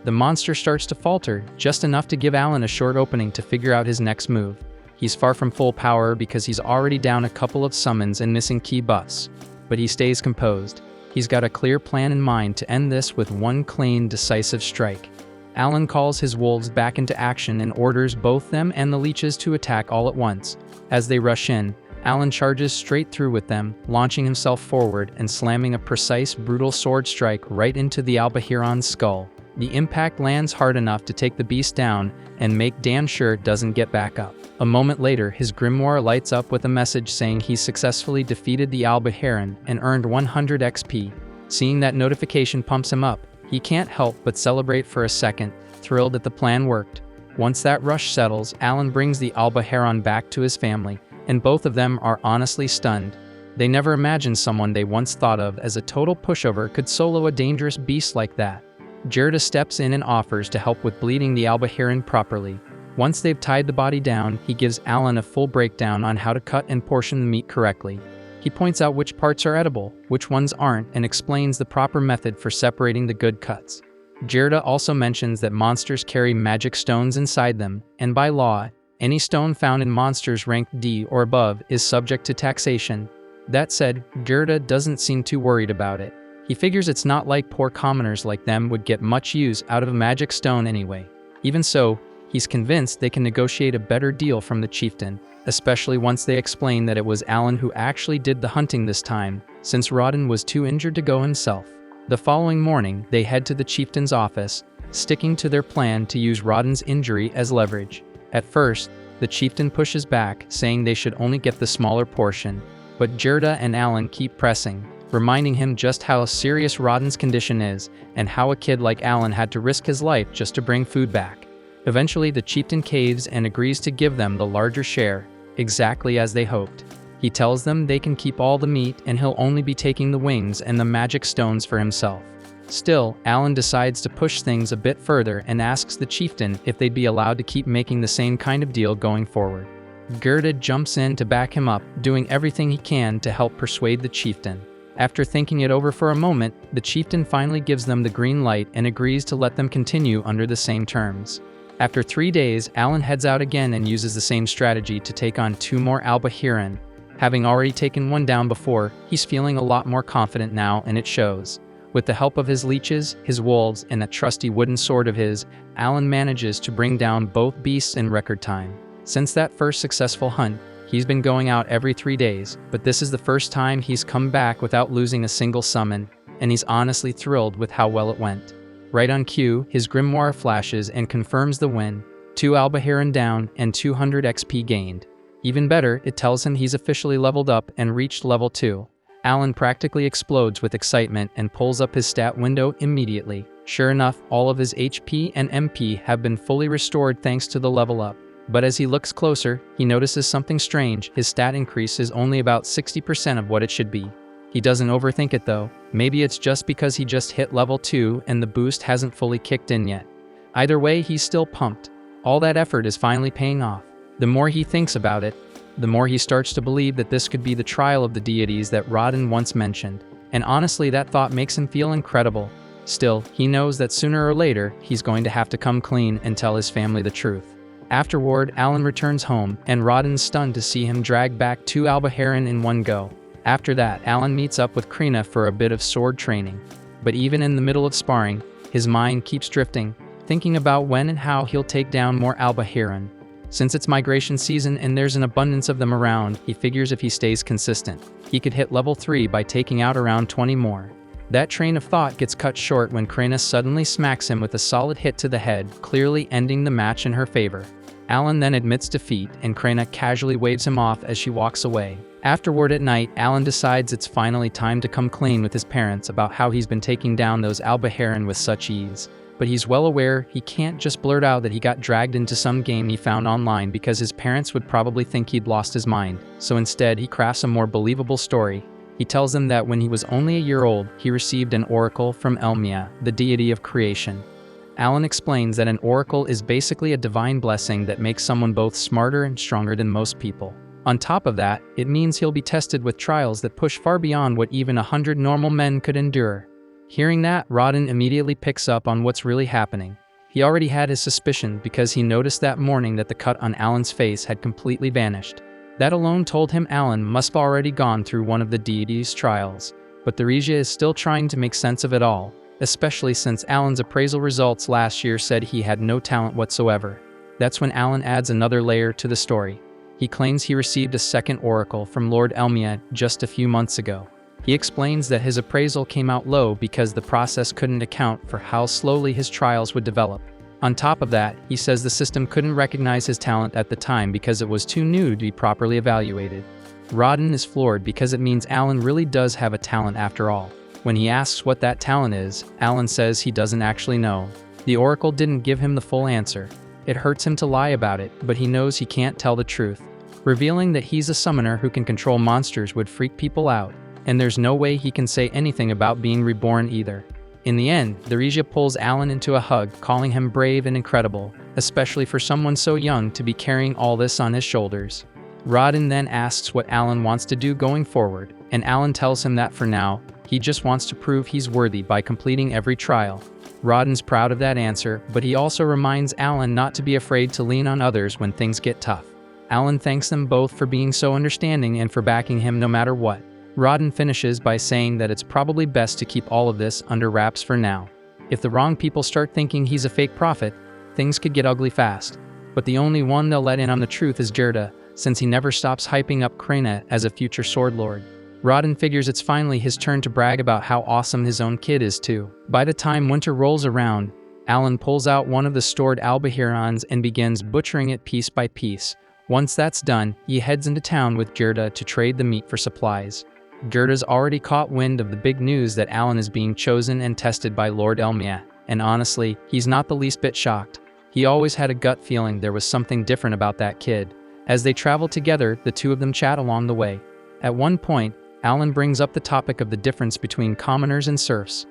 The monster starts to falter, just enough to give Alan a short opening to figure out his next move. He's far from full power because he's already down a couple of summons and missing key buffs, but he stays composed. He's got a clear plan in mind to end this with one clean, decisive strike. Alan calls his wolves back into action and orders both them and the leeches to attack all at once. As they rush in, Alan charges straight through with them, launching himself forward and slamming a precise, brutal sword strike right into the Alba Heron's skull. The impact lands hard enough to take the beast down and make damn sure it doesn't get back up. A moment later, his grimoire lights up with a message saying he successfully defeated the Alba Heron and earned 100 XP. Seeing that notification pumps him up. He can't help but celebrate for a second, thrilled that the plan worked. Once that rush settles, Alan brings the Alba Heron back to his family, and both of them are honestly stunned. They never imagined someone they once thought of as a total pushover could solo a dangerous beast like that. Gerda steps in and offers to help with bleeding the Alba Heron properly. Once they've tied the body down, he gives Alan a full breakdown on how to cut and portion the meat correctly. He points out which parts are edible, which ones aren't, and explains the proper method for separating the good cuts. Gerda also mentions that monsters carry magic stones inside them, and by law, any stone found in monsters ranked D or above is subject to taxation. That said, Gerda doesn't seem too worried about it. He figures it's not like poor commoners like them would get much use out of a magic stone anyway. Even so, he's convinced they can negotiate a better deal from the chieftain, especially once they explain that it was Alan who actually did the hunting this time, since Rodden was too injured to go himself. The following morning, they head to the chieftain's office, sticking to their plan to use Rodden's injury as leverage. At first, the chieftain pushes back, saying they should only get the smaller portion, but Gerda and Alan keep pressing, reminding him just how serious Rodden's condition is and how a kid like Alan had to risk his life just to bring food back. Eventually, the chieftain caves and agrees to give them the larger share, exactly as they hoped. He tells them they can keep all the meat and he'll only be taking the wings and the magic stones for himself. Still, Alan decides to push things a bit further and asks the chieftain if they'd be allowed to keep making the same kind of deal going forward. Gerda jumps in to back him up, doing everything he can to help persuade the chieftain. After thinking it over for a moment, the chieftain finally gives them the green light and agrees to let them continue under the same terms. After 3 days, Alan heads out again and uses the same strategy to take on 2 more Alba Heron. Having already taken one down before, he's feeling a lot more confident now, and it shows. With the help of his leeches, his wolves, and that trusty wooden sword of his, Alan manages to bring down both beasts in record time. Since that first successful hunt, he's been going out every 3 days, but this is the first time he's come back without losing a single summon, and he's honestly thrilled with how well it went. Right on cue, his grimoire flashes and confirms the win, 2 Alba Heron down and 200 XP gained. Even better, it tells him he's officially leveled up and reached level 2. Alan practically explodes with excitement and pulls up his stat window immediately. Sure enough, all of his HP and MP have been fully restored thanks to the level up. But as he looks closer, he notices something strange. His stat increase is only about 60% of what it should be. He doesn't overthink it though. Maybe it's just because he just hit level 2 and the boost hasn't fully kicked in yet. Either way, he's still pumped. All that effort is finally paying off. The more he thinks about it, the more he starts to believe that this could be the trial of the deities that Rodden once mentioned. And honestly, that thought makes him feel incredible. Still, he knows that sooner or later, he's going to have to come clean and tell his family the truth. Afterward, Alan returns home, and Rodden's stunned to see him drag back 2 Alba Heron in one go. After that, Alan meets up with Krina for a bit of sword training. But even in the middle of sparring, his mind keeps drifting, thinking about when and how he'll take down more Alba Heron. Since it's migration season and there's an abundance of them around, he figures if he stays consistent, he could hit level 3 by taking out around 20 more. That train of thought gets cut short when Krina suddenly smacks him with a solid hit to the head, clearly ending the match in her favor. Alan then admits defeat, and Krina casually waves him off as she walks away. Afterward at night, Alan decides it's finally time to come clean with his parents about how he's been taking down those Alba Heron with such ease. but he's well aware he can't just blurt out that he got dragged into some game he found online because his parents would probably think he'd lost his mind. So instead, he crafts a more believable story. He tells them that when he was only a year old, he received an oracle from Elmia, the deity of creation. Alan explains that an oracle is basically a divine blessing that makes someone both smarter and stronger than most people. On top of that, it means he'll be tested with trials that push far beyond what even 100 normal men could endure. Hearing that, Rodden immediately picks up on what's really happening. He already had his suspicion because he noticed that morning that the cut on Alan's face had completely vanished. That alone told him Alan must have already gone through one of the deity's trials. But the Regia is still trying to make sense of it all, especially since Alan's appraisal results last year said he had no talent whatsoever. That's when Alan adds another layer to the story. He claims he received a second oracle from Lord Elmia just a few months ago. He explains that his appraisal came out low because the process couldn't account for how slowly his trials would develop. On top of that, he says the system couldn't recognize his talent at the time because it was too new to be properly evaluated. Rodden is floored because it means Alan really does have a talent after all. When he asks what that talent is, Alan says he doesn't actually know. The oracle didn't give him the full answer. It hurts him to lie about it, but he knows he can't tell the truth. Revealing that he's a summoner who can control monsters would freak people out, and there's no way he can say anything about being reborn either. In the end, the Regia pulls Alan into a hug, calling him brave and incredible, especially for someone so young to be carrying all this on his shoulders. Rodden then asks what Alan wants to do going forward, and Alan tells him that for now, he just wants to prove he's worthy by completing every trial. Rodden's proud of that answer, but he also reminds Alan not to be afraid to lean on others when things get tough. Alan thanks them both for being so understanding and for backing him no matter what. Rodden finishes by saying that it's probably best to keep all of this under wraps for now. If the wrong people start thinking he's a fake prophet, things could get ugly fast. But the only one they'll let in on the truth is Gerda, since he never stops hyping up Krena as a future sword lord. Rodden figures it's finally his turn to brag about how awesome his own kid is too. By the time winter rolls around, Alan pulls out one of the stored albahirons and begins butchering it piece by piece. Once that's done, he heads into town with Gerda to trade the meat for supplies. Gerda's already caught wind of the big news that Alan is being chosen and tested by Lord Elmia, and honestly, he's not the least bit shocked. He always had a gut feeling there was something different about that kid. As they travel together, the two of them chat along the way. At one point, Alan brings up the topic of the difference between commoners and serfs.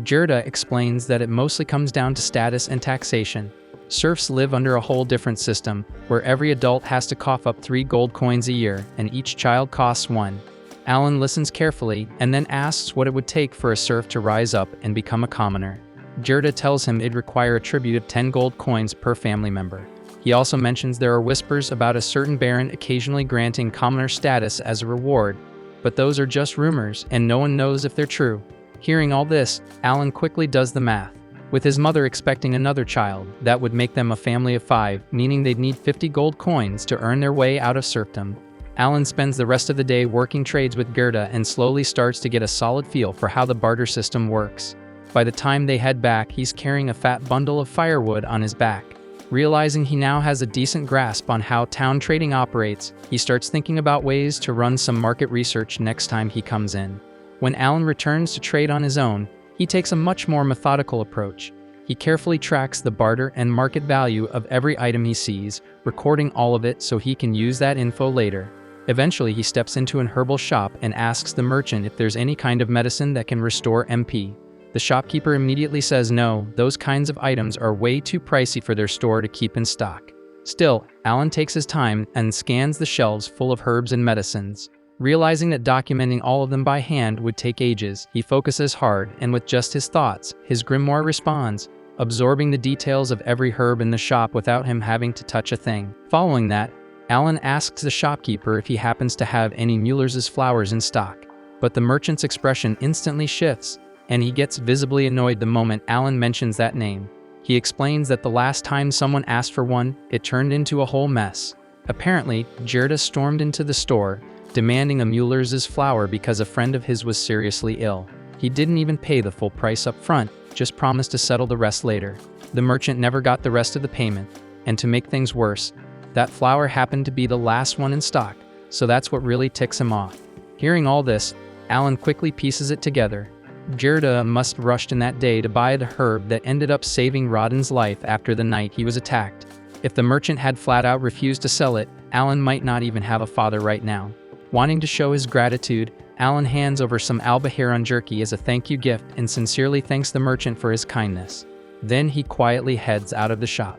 Gerda explains that it mostly comes down to status and taxation. Serfs live under a whole different system, where every adult has to cough up 3 gold coins a year, and each child costs 1. Alan listens carefully, and then asks what it would take for a serf to rise up and become a commoner. Gerda tells him it'd require a tribute of 10 gold coins per family member. He also mentions there are whispers about a certain baron occasionally granting commoner status as a reward, but those are just rumors, and no one knows if they're true. Hearing all this, Alan quickly does the math. With his mother expecting another child, that would make them a family of 5, meaning they'd need 50 gold coins to earn their way out of serfdom. Alan spends the rest of the day working trades with Gerda and slowly starts to get a solid feel for how the barter system works. By the time they head back, he's carrying a fat bundle of firewood on his back. Realizing he now has a decent grasp on how town trading operates, he starts thinking about ways to run some market research next time he comes in. When Alan returns to trade on his own, he takes a much more methodical approach. He carefully tracks the barter and market value of every item he sees, recording all of it so he can use that info later. Eventually, he steps into an herbal shop and asks the merchant if there's any kind of medicine that can restore MP. The shopkeeper immediately says no, those kinds of items are way too pricey for their store to keep in stock. Still, Alan takes his time and scans the shelves full of herbs and medicines. Realizing that documenting all of them by hand would take ages, he focuses hard, and with just his thoughts, his grimoire responds, absorbing the details of every herb in the shop without him having to touch a thing. Following that, Alan asks the shopkeeper if he happens to have any Müller's flowers in stock. But the merchant's expression instantly shifts, and he gets visibly annoyed the moment Alan mentions that name. He explains that the last time someone asked for one, it turned into a whole mess. Apparently, Gerda stormed into the store, demanding a Müller's flower because a friend of his was seriously ill. He didn't even pay the full price up front, just promised to settle the rest later. The merchant never got the rest of the payment, and to make things worse, that flower happened to be the last one in stock, so that's what really ticks him off. Hearing all this, Alan quickly pieces it together. Gerda must have rushed in that day to buy the herb that ended up saving Rodden's life after the night he was attacked. If the merchant had flat out refused to sell it, Alan might not even have a father right now. Wanting to show his gratitude, Alan hands over some albaharon jerky as a thank you gift and sincerely thanks the merchant for his kindness. Then he quietly heads out of the shop.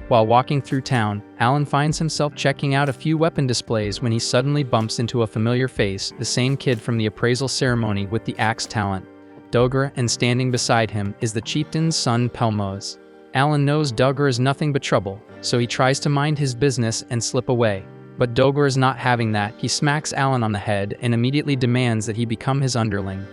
While walking through town, Alan finds himself checking out a few weapon displays when he suddenly bumps into a familiar face, the same kid from the appraisal ceremony with the axe talent, Dogra, and standing beside him is the chieftain's son Pelmos. Alan knows Dogra is nothing but trouble, so he tries to mind his business and slip away. But Dogra is not having that. He smacks Alan on the head and immediately demands that he become his underling.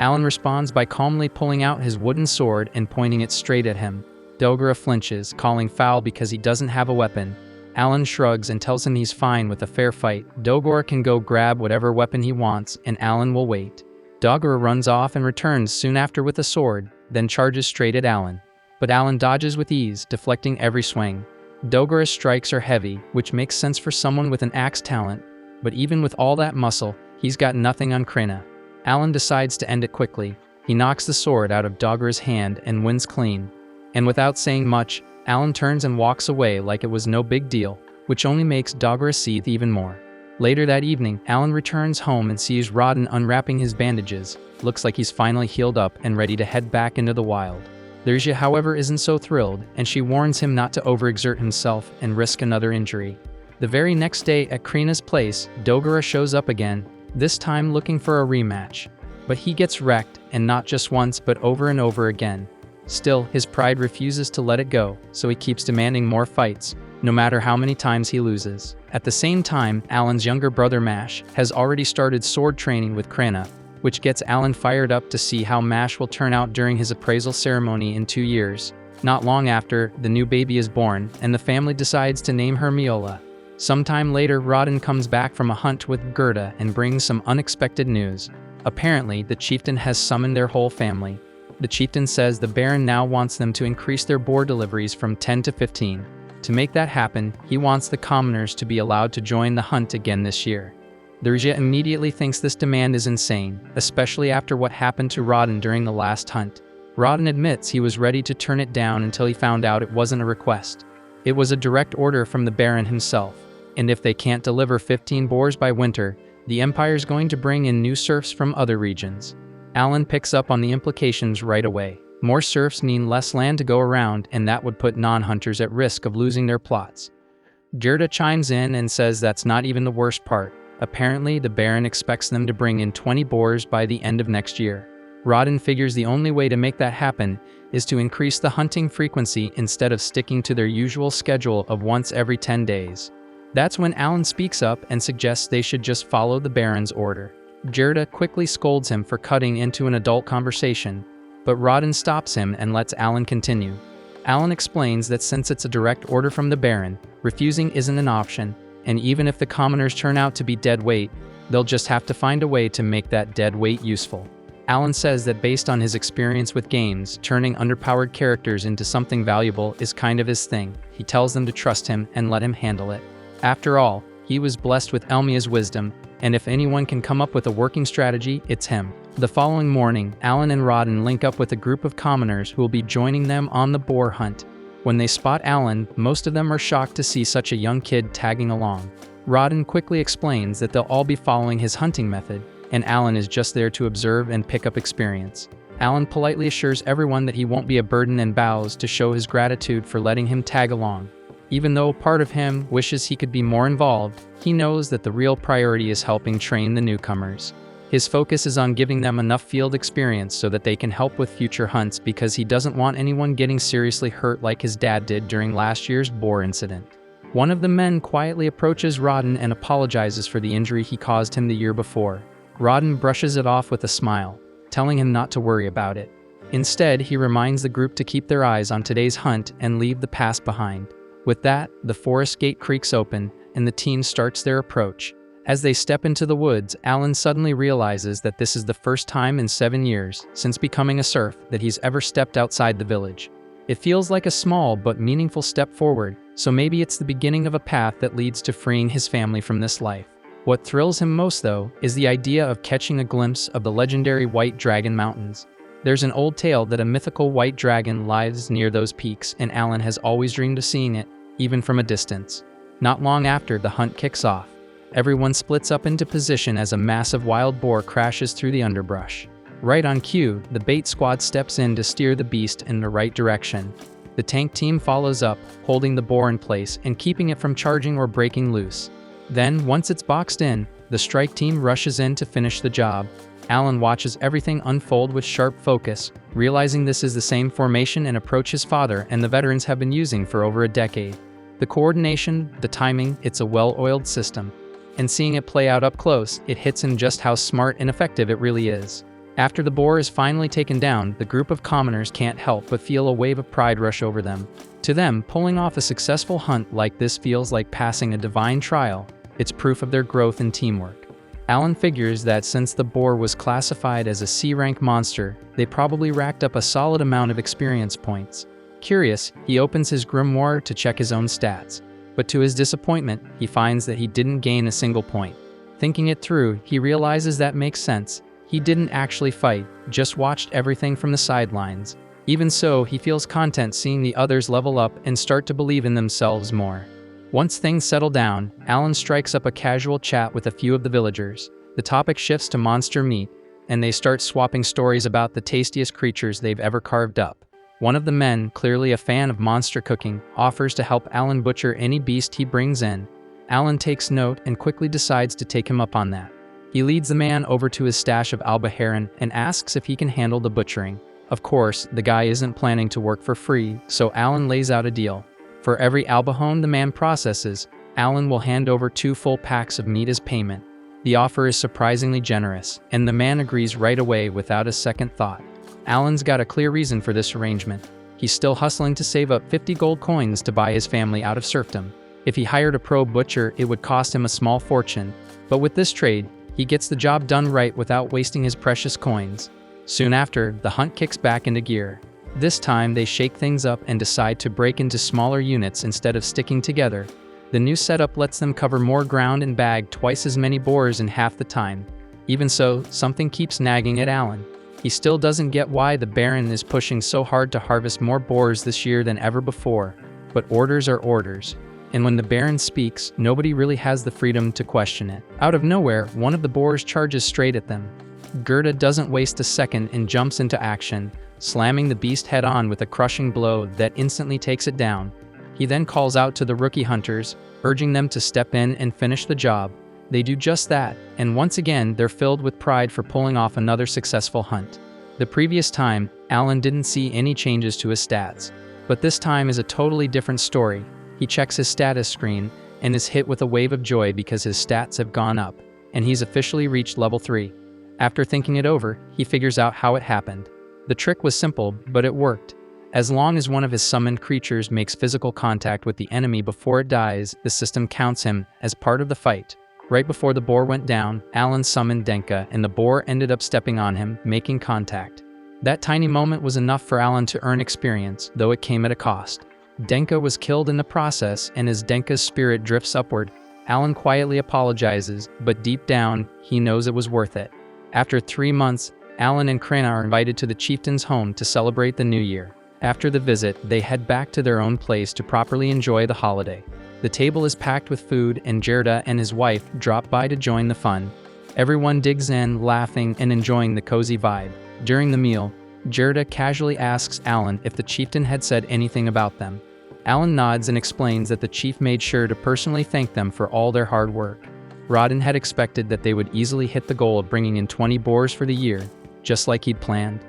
Alan responds by calmly pulling out his wooden sword and pointing it straight at him. Dogra flinches, calling foul because he doesn't have a weapon. Alan shrugs and tells him he's fine with a fair fight. Dogra can go grab whatever weapon he wants, and Alan will wait. Dogra runs off and returns soon after with a sword, then charges straight at Alan. But Alan dodges with ease, deflecting every swing. Dogra's strikes are heavy, which makes sense for someone with an axe talent, but even with all that muscle, he's got nothing on Krina. Alan decides to end it quickly. He knocks the sword out of Dogra's hand and wins clean. And without saying much, Alan turns and walks away like it was no big deal, which only makes Dogra seethe even more. Later that evening, Alan returns home and sees Rodden unwrapping his bandages. Looks like he's finally healed up and ready to head back into the wild. Lersia, however, isn't so thrilled, and she warns him not to overexert himself and risk another injury. The very next day at Krina's place, Dogra shows up again, this time looking for a rematch. But he gets wrecked, and not just once but over and over again. Still, his pride refuses to let it go, so he keeps demanding more fights, no matter how many times he loses. At the same time, Alan's younger brother Mash has already started sword training with Krina, which gets Alan fired up to see how Mash will turn out during his appraisal ceremony in 2 years. Not long after, the new baby is born, and the family decides to name her Miola. Sometime later, Rodden comes back from a hunt with Gerda and brings some unexpected news. Apparently, the chieftain has summoned their whole family. The chieftain says the Baron now wants them to increase their boar deliveries from 10 to 15. To make that happen, he wants the commoners to be allowed to join the hunt again this year. Lersia immediately thinks this demand is insane, especially after what happened to Rodden during the last hunt. Rodden admits he was ready to turn it down until he found out it wasn't a request. It was a direct order from the Baron himself, and if they can't deliver 15 boars by winter, the Empire's going to bring in new serfs from other regions. Alan picks up on the implications right away. More serfs mean less land to go around, and that would put non-hunters at risk of losing their plots. Gerda chimes in and says that's not even the worst part. Apparently, the Baron expects them to bring in 20 boars by the end of next year. Rodden figures the only way to make that happen is to increase the hunting frequency instead of sticking to their usual schedule of once every 10 days. That's when Alan speaks up and suggests they should just follow the Baron's order. Gerda quickly scolds him for cutting into an adult conversation, but Rodden stops him and lets Alan continue. Alan explains that since it's a direct order from the Baron, refusing isn't an option, and even if the commoners turn out to be dead weight, they'll just have to find a way to make that dead weight useful. Alan says that based on his experience with games, turning underpowered characters into something valuable is kind of his thing. He tells them to trust him and let him handle it. After all, he was blessed with Elmia's wisdom, and if anyone can come up with a working strategy, it's him. The following morning, Alan and Rodden link up with a group of commoners who will be joining them on the boar hunt. When they spot Alan, most of them are shocked to see such a young kid tagging along. Rodden quickly explains that they'll all be following his hunting method, and Alan is just there to observe and pick up experience. Alan politely assures everyone that he won't be a burden and bows to show his gratitude for letting him tag along. Even though part of him wishes he could be more involved, he knows that the real priority is helping train the newcomers. His focus is on giving them enough field experience so that they can help with future hunts because he doesn't want anyone getting seriously hurt like his dad did during last year's boar incident. One of the men quietly approaches Rodden and apologizes for the injury he caused him the year before. Rodden brushes it off with a smile, telling him not to worry about it. Instead, he reminds the group to keep their eyes on today's hunt and leave the past behind. With that, the forest gate creaks open, and the team starts their approach. As they step into the woods, Alan suddenly realizes that this is the first time in 7 years, since becoming a serf, that he's ever stepped outside the village. It feels like a small but meaningful step forward, so maybe it's the beginning of a path that leads to freeing his family from this life. What thrills him most, though, is the idea of catching a glimpse of the legendary White Dragon Mountains. There's an old tale that a mythical white dragon lies near those peaks, and Alan has always dreamed of seeing it, even from a distance. Not long after the hunt kicks off, everyone splits up into position as a massive wild boar crashes through the underbrush. Right on cue, the bait squad steps in to steer the beast in the right direction. The tank team follows up, holding the boar in place and keeping it from charging or breaking loose. Then, once it's boxed in, the strike team rushes in to finish the job. Alan watches everything unfold with sharp focus, realizing this is the same formation and approach his father and the veterans have been using for over a decade. The coordination, the timing, it's a well-oiled system. And seeing it play out up close, it hits him just how smart and effective it really is. After the boar is finally taken down, the group of commoners can't help but feel a wave of pride rush over them. To them, pulling off a successful hunt like this feels like passing a divine trial. It's proof of their growth and teamwork. Alan figures that since the boar was classified as a C-rank monster, they probably racked up a solid amount of experience points. Curious, he opens his grimoire to check his own stats. But to his disappointment, he finds that he didn't gain a single point. Thinking it through, he realizes that makes sense. He didn't actually fight, just watched everything from the sidelines. Even so, he feels content seeing the others level up and start to believe in themselves more. Once things settle down, Alan strikes up a casual chat with a few of the villagers. The topic shifts to monster meat, and they start swapping stories about the tastiest creatures they've ever carved up. One of the men, clearly a fan of monster cooking, offers to help Alan butcher any beast he brings in. Alan takes note and quickly decides to take him up on that. He leads the man over to his stash of albaharen and asks if he can handle the butchering. Of course, the guy isn't planning to work for free, so Alan lays out a deal. For every albahone the man processes, Alan will hand over 2 full packs of meat as payment. The offer is surprisingly generous, and the man agrees right away without a second thought. Alan's got a clear reason for this arrangement. He's still hustling to save up 50 gold coins to buy his family out of serfdom. If he hired a pro butcher, it would cost him a small fortune. But with this trade, he gets the job done right without wasting his precious coins. Soon after, the hunt kicks back into gear. This time, they shake things up and decide to break into smaller units instead of sticking together. The new setup lets them cover more ground and bag twice as many boars in half the time. Even so, something keeps nagging at Alan. He still doesn't get why the Baron is pushing so hard to harvest more boars this year than ever before. But orders are orders. And when the Baron speaks, nobody really has the freedom to question it. Out of nowhere, one of the boars charges straight at them. Gerda doesn't waste a second and jumps into action, slamming the beast head-on with a crushing blow that instantly takes it down. He then calls out to the rookie hunters, urging them to step in and finish the job. They do just that, and once again they're filled with pride for pulling off another successful hunt. The previous time, Alan didn't see any changes to his stats, but this time is a totally different story. He checks his status screen and is hit with a wave of joy because his stats have gone up, and he's officially reached level 3. After thinking it over, he figures out how it happened. The trick was simple, but it worked. As long as one of his summoned creatures makes physical contact with the enemy before it dies, the system counts him as part of the fight. Right before the boar went down, Alan summoned Denka, and the boar ended up stepping on him, making contact. That tiny moment was enough for Alan to earn experience, though it came at a cost. Denka was killed in the process, and as Denka's spirit drifts upward, Alan quietly apologizes, but deep down, he knows it was worth it. After 3 months, Alan and Krena are invited to the chieftain's home to celebrate the new year. After the visit, they head back to their own place to properly enjoy the holiday. The table is packed with food, and Gerda and his wife drop by to join the fun. Everyone digs in, laughing and enjoying the cozy vibe. During the meal, Gerda casually asks Alan if the chieftain had said anything about them. Alan nods and explains that the chief made sure to personally thank them for all their hard work. Rodden had expected that they would easily hit the goal of bringing in 20 boars for the year, just like he'd planned.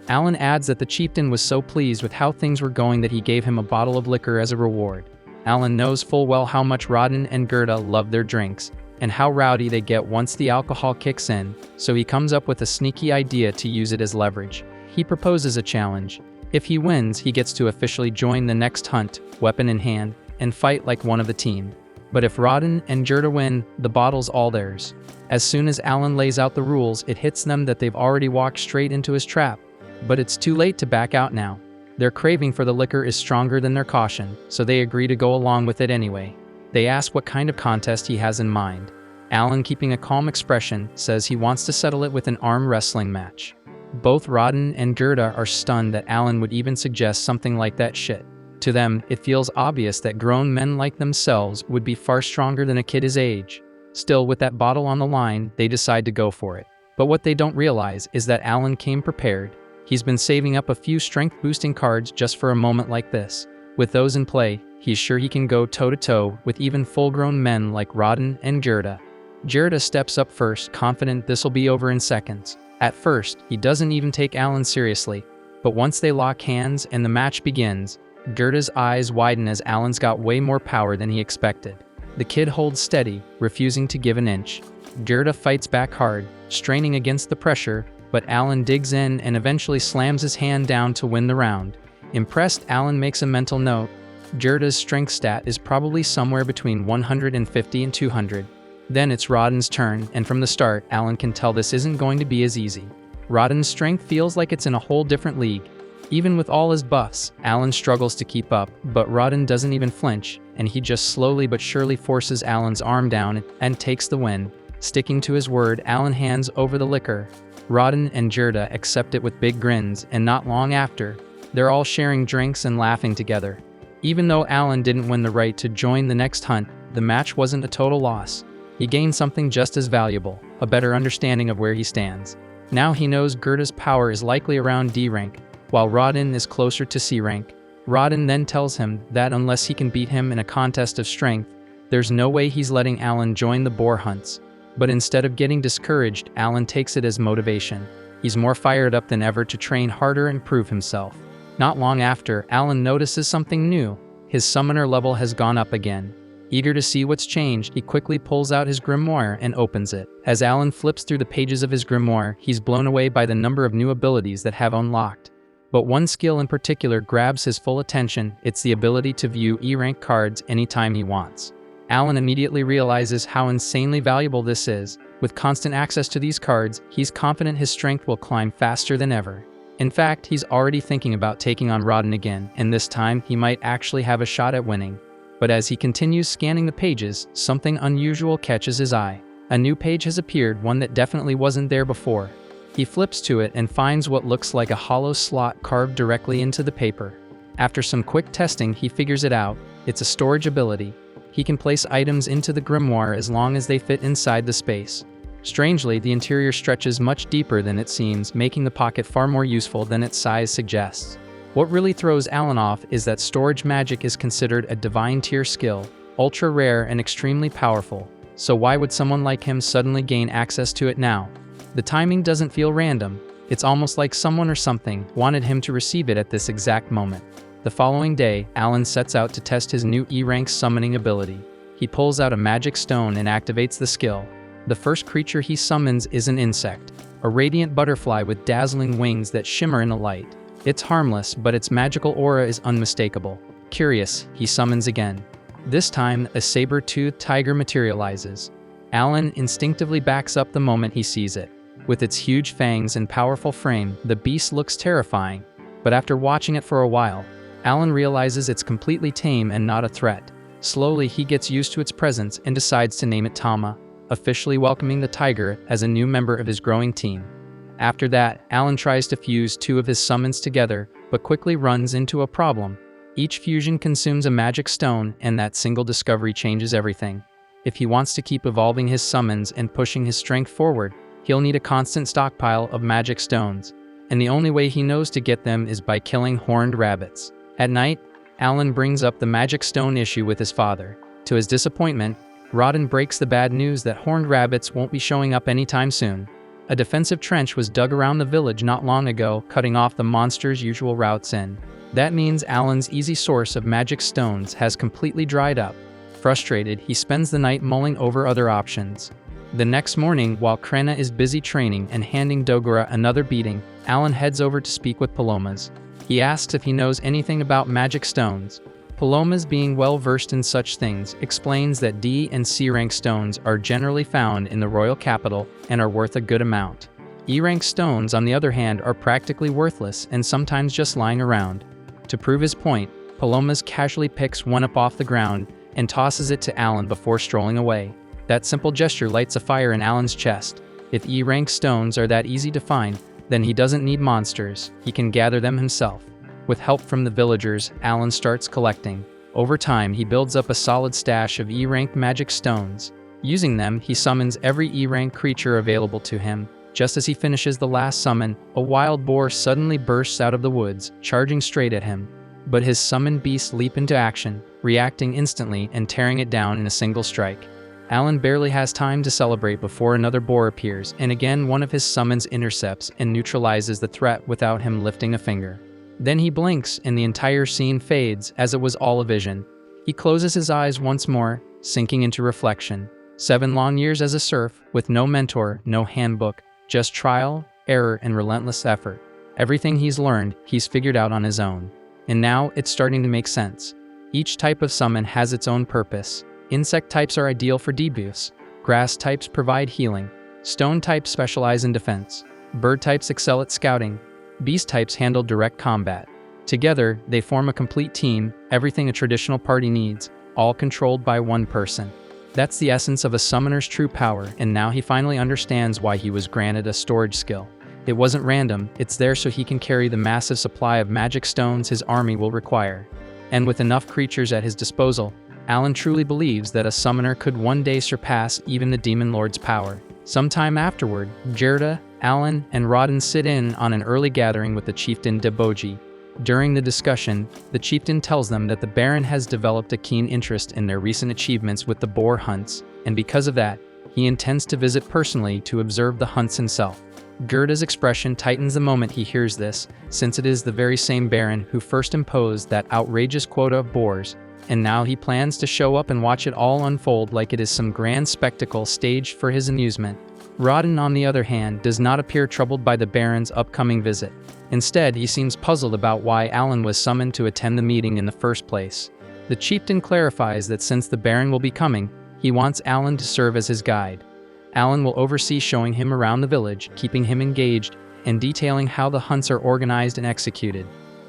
Alan adds that the chieftain was so pleased with how things were going that he gave him a bottle of liquor as a reward. Alan knows full well how much Rodden and Gerda love their drinks, and how rowdy they get once the alcohol kicks in, so he comes up with a sneaky idea to use it as leverage. He proposes a challenge. If he wins, he gets to officially join the next hunt, weapon in hand, and fight like one of the team. But if Rodden and Gerda win, the bottle's all theirs. As soon as Alan lays out the rules, it hits them that they've already walked straight into his trap. But it's too late to back out now. Their craving for the liquor is stronger than their caution, so they agree to go along with it anyway. They ask what kind of contest he has in mind. Alan, keeping a calm expression, says he wants to settle it with an arm wrestling match. Both Rodden and Gerda are stunned that Alan would even suggest something like that shit. To them, it feels obvious that grown men like themselves would be far stronger than a kid his age. Still, with that bottle on the line, they decide to go for it. But what they don't realize is that Alan came prepared. He's been saving up a few strength-boosting cards just for a moment like this. With those in play, he's sure he can go toe-to-toe with even full-grown men like Rodden and Gerda. Gerda steps up first, confident this'll be over in seconds. At first, he doesn't even take Alan seriously, but once they lock hands and the match begins, Gerda's eyes widen as Alan's got way more power than he expected. The kid holds steady, refusing to give an inch. Gerda fights back hard, straining against the pressure, but Alan digs in and eventually slams his hand down to win the round. Impressed, Alan makes a mental note. Gerda's strength stat is probably somewhere between 150 and 200. Then it's Rodden's turn, and from the start, Alan can tell this isn't going to be as easy. Rodden's strength feels like it's in a whole different league. Even with all his buffs, Alan struggles to keep up, but Rodden doesn't even flinch, and he just slowly but surely forces Alan's arm down and takes the win. Sticking to his word, Alan hands over the liquor. Rodden and Gerda accept it with big grins, and not long after, they're all sharing drinks and laughing together. Even though Alan didn't win the right to join the next hunt, the match wasn't a total loss. He gained something just as valuable, a better understanding of where he stands. Now he knows Gerda's power is likely around D rank, while Rodden is closer to C rank. Rodden then tells him that unless he can beat him in a contest of strength, there's no way he's letting Alan join the boar hunts. But instead of getting discouraged, Alan takes it as motivation. He's more fired up than ever to train harder and prove himself. Not long after, Alan notices something new. His summoner level has gone up again. Eager to see what's changed, he quickly pulls out his grimoire and opens it. As Alan flips through the pages of his grimoire, he's blown away by the number of new abilities that have unlocked. But one skill in particular grabs his full attention. It's the ability to view E-rank cards anytime he wants. Alan immediately realizes how insanely valuable this is. With constant access to these cards, he's confident his strength will climb faster than ever. In fact, he's already thinking about taking on Rodden again, and this time he might actually have a shot at winning. But as he continues scanning the pages, something unusual catches his eye. A new page has appeared, one that definitely wasn't there before. He flips to it and finds what looks like a hollow slot carved directly into the paper. After some quick testing, he figures it out. It's a storage ability. He can place items into the grimoire as long as they fit inside the space. Strangely, the interior stretches much deeper than it seems, making the pocket far more useful than its size suggests. What really throws Alan off is that storage magic is considered a divine tier skill, ultra rare and extremely powerful. So why would someone like him suddenly gain access to it now? The timing doesn't feel random. It's almost like someone or something wanted him to receive it at this exact moment. The following day, Alan sets out to test his new E-rank summoning ability. He pulls out a magic stone and activates the skill. The first creature he summons is an insect, a radiant butterfly with dazzling wings that shimmer in the light. It's harmless, but its magical aura is unmistakable. Curious, he summons again. This time, a saber-toothed tiger materializes. Alan instinctively backs up the moment he sees it. With its huge fangs and powerful frame, the beast looks terrifying. But after watching it for a while, Alan realizes it's completely tame and not a threat. Slowly, he gets used to its presence and decides to name it Tama, officially welcoming the tiger as a new member of his growing team. After that, Alan tries to fuse two of his summons together, but quickly runs into a problem. Each fusion consumes a magic stone, and that single discovery changes everything. If he wants to keep evolving his summons and pushing his strength forward, he'll need a constant stockpile of magic stones. And the only way he knows to get them is by killing horned rabbits. At night, Alan brings up the magic stone issue with his father. To his disappointment, Rodden breaks the bad news that horned rabbits won't be showing up anytime soon. A defensive trench was dug around the village not long ago, cutting off the monster's usual routes in. That means Alan's easy source of magic stones has completely dried up. Frustrated, he spends the night mulling over other options. The next morning, while Krena is busy training and handing Dogora another beating, Alan heads over to speak with Palomas. He asks if he knows anything about magic stones. Palomas, being well versed in such things, explains that D and C rank stones are generally found in the royal capital and are worth a good amount. E rank stones, on the other hand, are practically worthless and sometimes just lying around. To prove his point, Palomas casually picks one up off the ground and tosses it to Alan before strolling away. That simple gesture lights a fire in Alan's chest. If E rank stones are that easy to find, Then he doesn't need monsters, he can gather them himself. With help from the villagers, Alan starts collecting. Over time, he builds up a solid stash of E-rank magic stones. Using them, he summons every E-rank creature available to him. Just as he finishes the last summon, a wild boar suddenly bursts out of the woods, charging straight at him. But his summoned beasts leap into action, reacting instantly and tearing it down in a single strike. Alan barely has time to celebrate before another boar appears, and again one of his summons intercepts and neutralizes the threat without him lifting a finger. Then he blinks and the entire scene fades as it was all a vision. He closes his eyes once more, sinking into reflection. 7 long years as a serf, with no mentor, no handbook, just trial, error, and relentless effort. Everything he's learned, he's figured out on his own. And now, it's starting to make sense. Each type of summon has its own purpose. Insect types are ideal for debuffs. Grass types provide healing. Stone types specialize in defense. Bird types excel at scouting. Beast types handle direct combat. Together, they form a complete team, everything a traditional party needs, all controlled by one person. That's the essence of a summoner's true power, and now he finally understands why he was granted a storage skill. It wasn't random, it's there so he can carry the massive supply of magic stones his army will require. And with enough creatures at his disposal, Alan truly believes that a summoner could one day surpass even the Demon Lord's power. Sometime afterward, Gerda, Alan, and Rodden sit in on an early gathering with the chieftain Deboji. During the discussion, the chieftain tells them that the Baron has developed a keen interest in their recent achievements with the boar hunts, and because of that, he intends to visit personally to observe the hunts himself. Gerda's expression tightens the moment he hears this, since it is the very same Baron who first imposed that outrageous quota of boars, and now he plans to show up and watch it all unfold like it is some grand spectacle staged for his amusement. Rodden, on the other hand, does not appear troubled by the Baron's upcoming visit. Instead, he seems puzzled about why Alan was summoned to attend the meeting in the first place. The chieftain clarifies that since the Baron will be coming, he wants Alan to serve as his guide. Alan will oversee showing him around the village, keeping him engaged, and detailing how the hunts are organized and executed.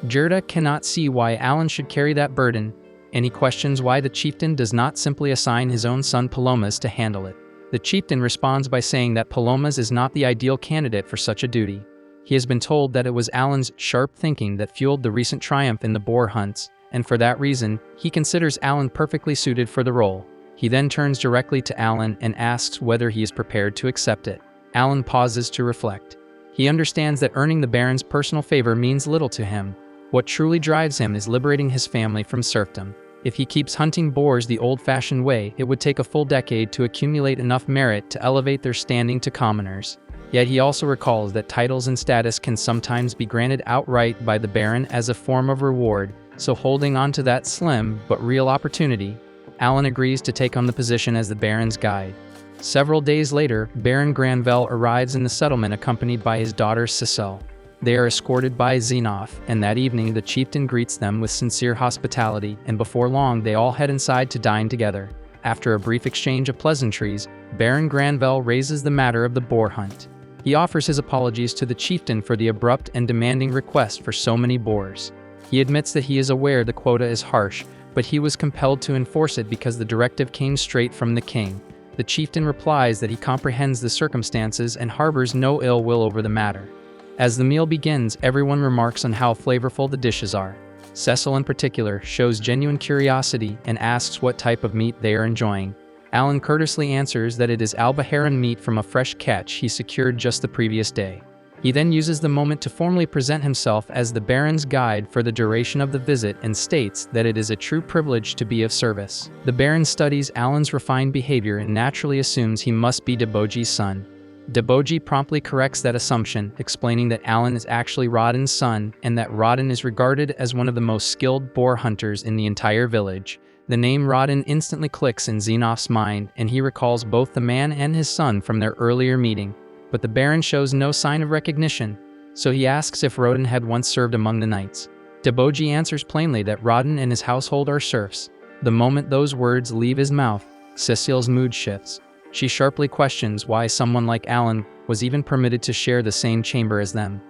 Gerda cannot see why Alan should carry that burden, and he questions why the chieftain does not simply assign his own son Palomas to handle it. The chieftain responds by saying that Palomas is not the ideal candidate for such a duty. He has been told that it was Alan's sharp thinking that fueled the recent triumph in the boar hunts, and for that reason, he considers Alan perfectly suited for the role. He then turns directly to Alan and asks whether he is prepared to accept it. Alan pauses to reflect. He understands that earning the Baron's personal favor means little to him. What truly drives him is liberating his family from serfdom. If he keeps hunting boars the old-fashioned way, it would take a full decade to accumulate enough merit to elevate their standing to commoners. Yet he also recalls that titles and status can sometimes be granted outright by the Baron as a form of reward, so holding on to that slim but real opportunity, Alan agrees to take on the position as the Baron's guide. Several days later, Baron Granvelle arrives in the settlement accompanied by his daughter Cecile. They are escorted by Xenoth, and that evening the chieftain greets them with sincere hospitality, and before long they all head inside to dine together. After a brief exchange of pleasantries, Baron Granvelle raises the matter of the boar hunt. He offers his apologies to the chieftain for the abrupt and demanding request for so many boars. He admits that he is aware the quota is harsh, but he was compelled to enforce it because the directive came straight from the king. The chieftain replies that he comprehends the circumstances and harbors no ill will over the matter. As the meal begins, everyone remarks on how flavorful the dishes are. Cecil in particular shows genuine curiosity and asks what type of meat they are enjoying. Alan courteously answers that it is albaharan meat from a fresh catch he secured just the previous day. He then uses the moment to formally present himself as the Baron's guide for the duration of the visit and states that it is a true privilege to be of service. The Baron studies Alan's refined behavior and naturally assumes he must be Deboji's son. Deboji promptly corrects that assumption, explaining that Alan is actually Rodden's son and that Rodden is regarded as one of the most skilled boar hunters in the entire village. The name Rodden instantly clicks in Xenoph's mind, and he recalls both the man and his son from their earlier meeting. But the Baron shows no sign of recognition, so he asks if Rodden had once served among the knights. Deboji answers plainly that Rodden and his household are serfs. The moment those words leave his mouth, Cecile's mood shifts. She sharply questions why someone like Alan was even permitted to share the same chamber as them.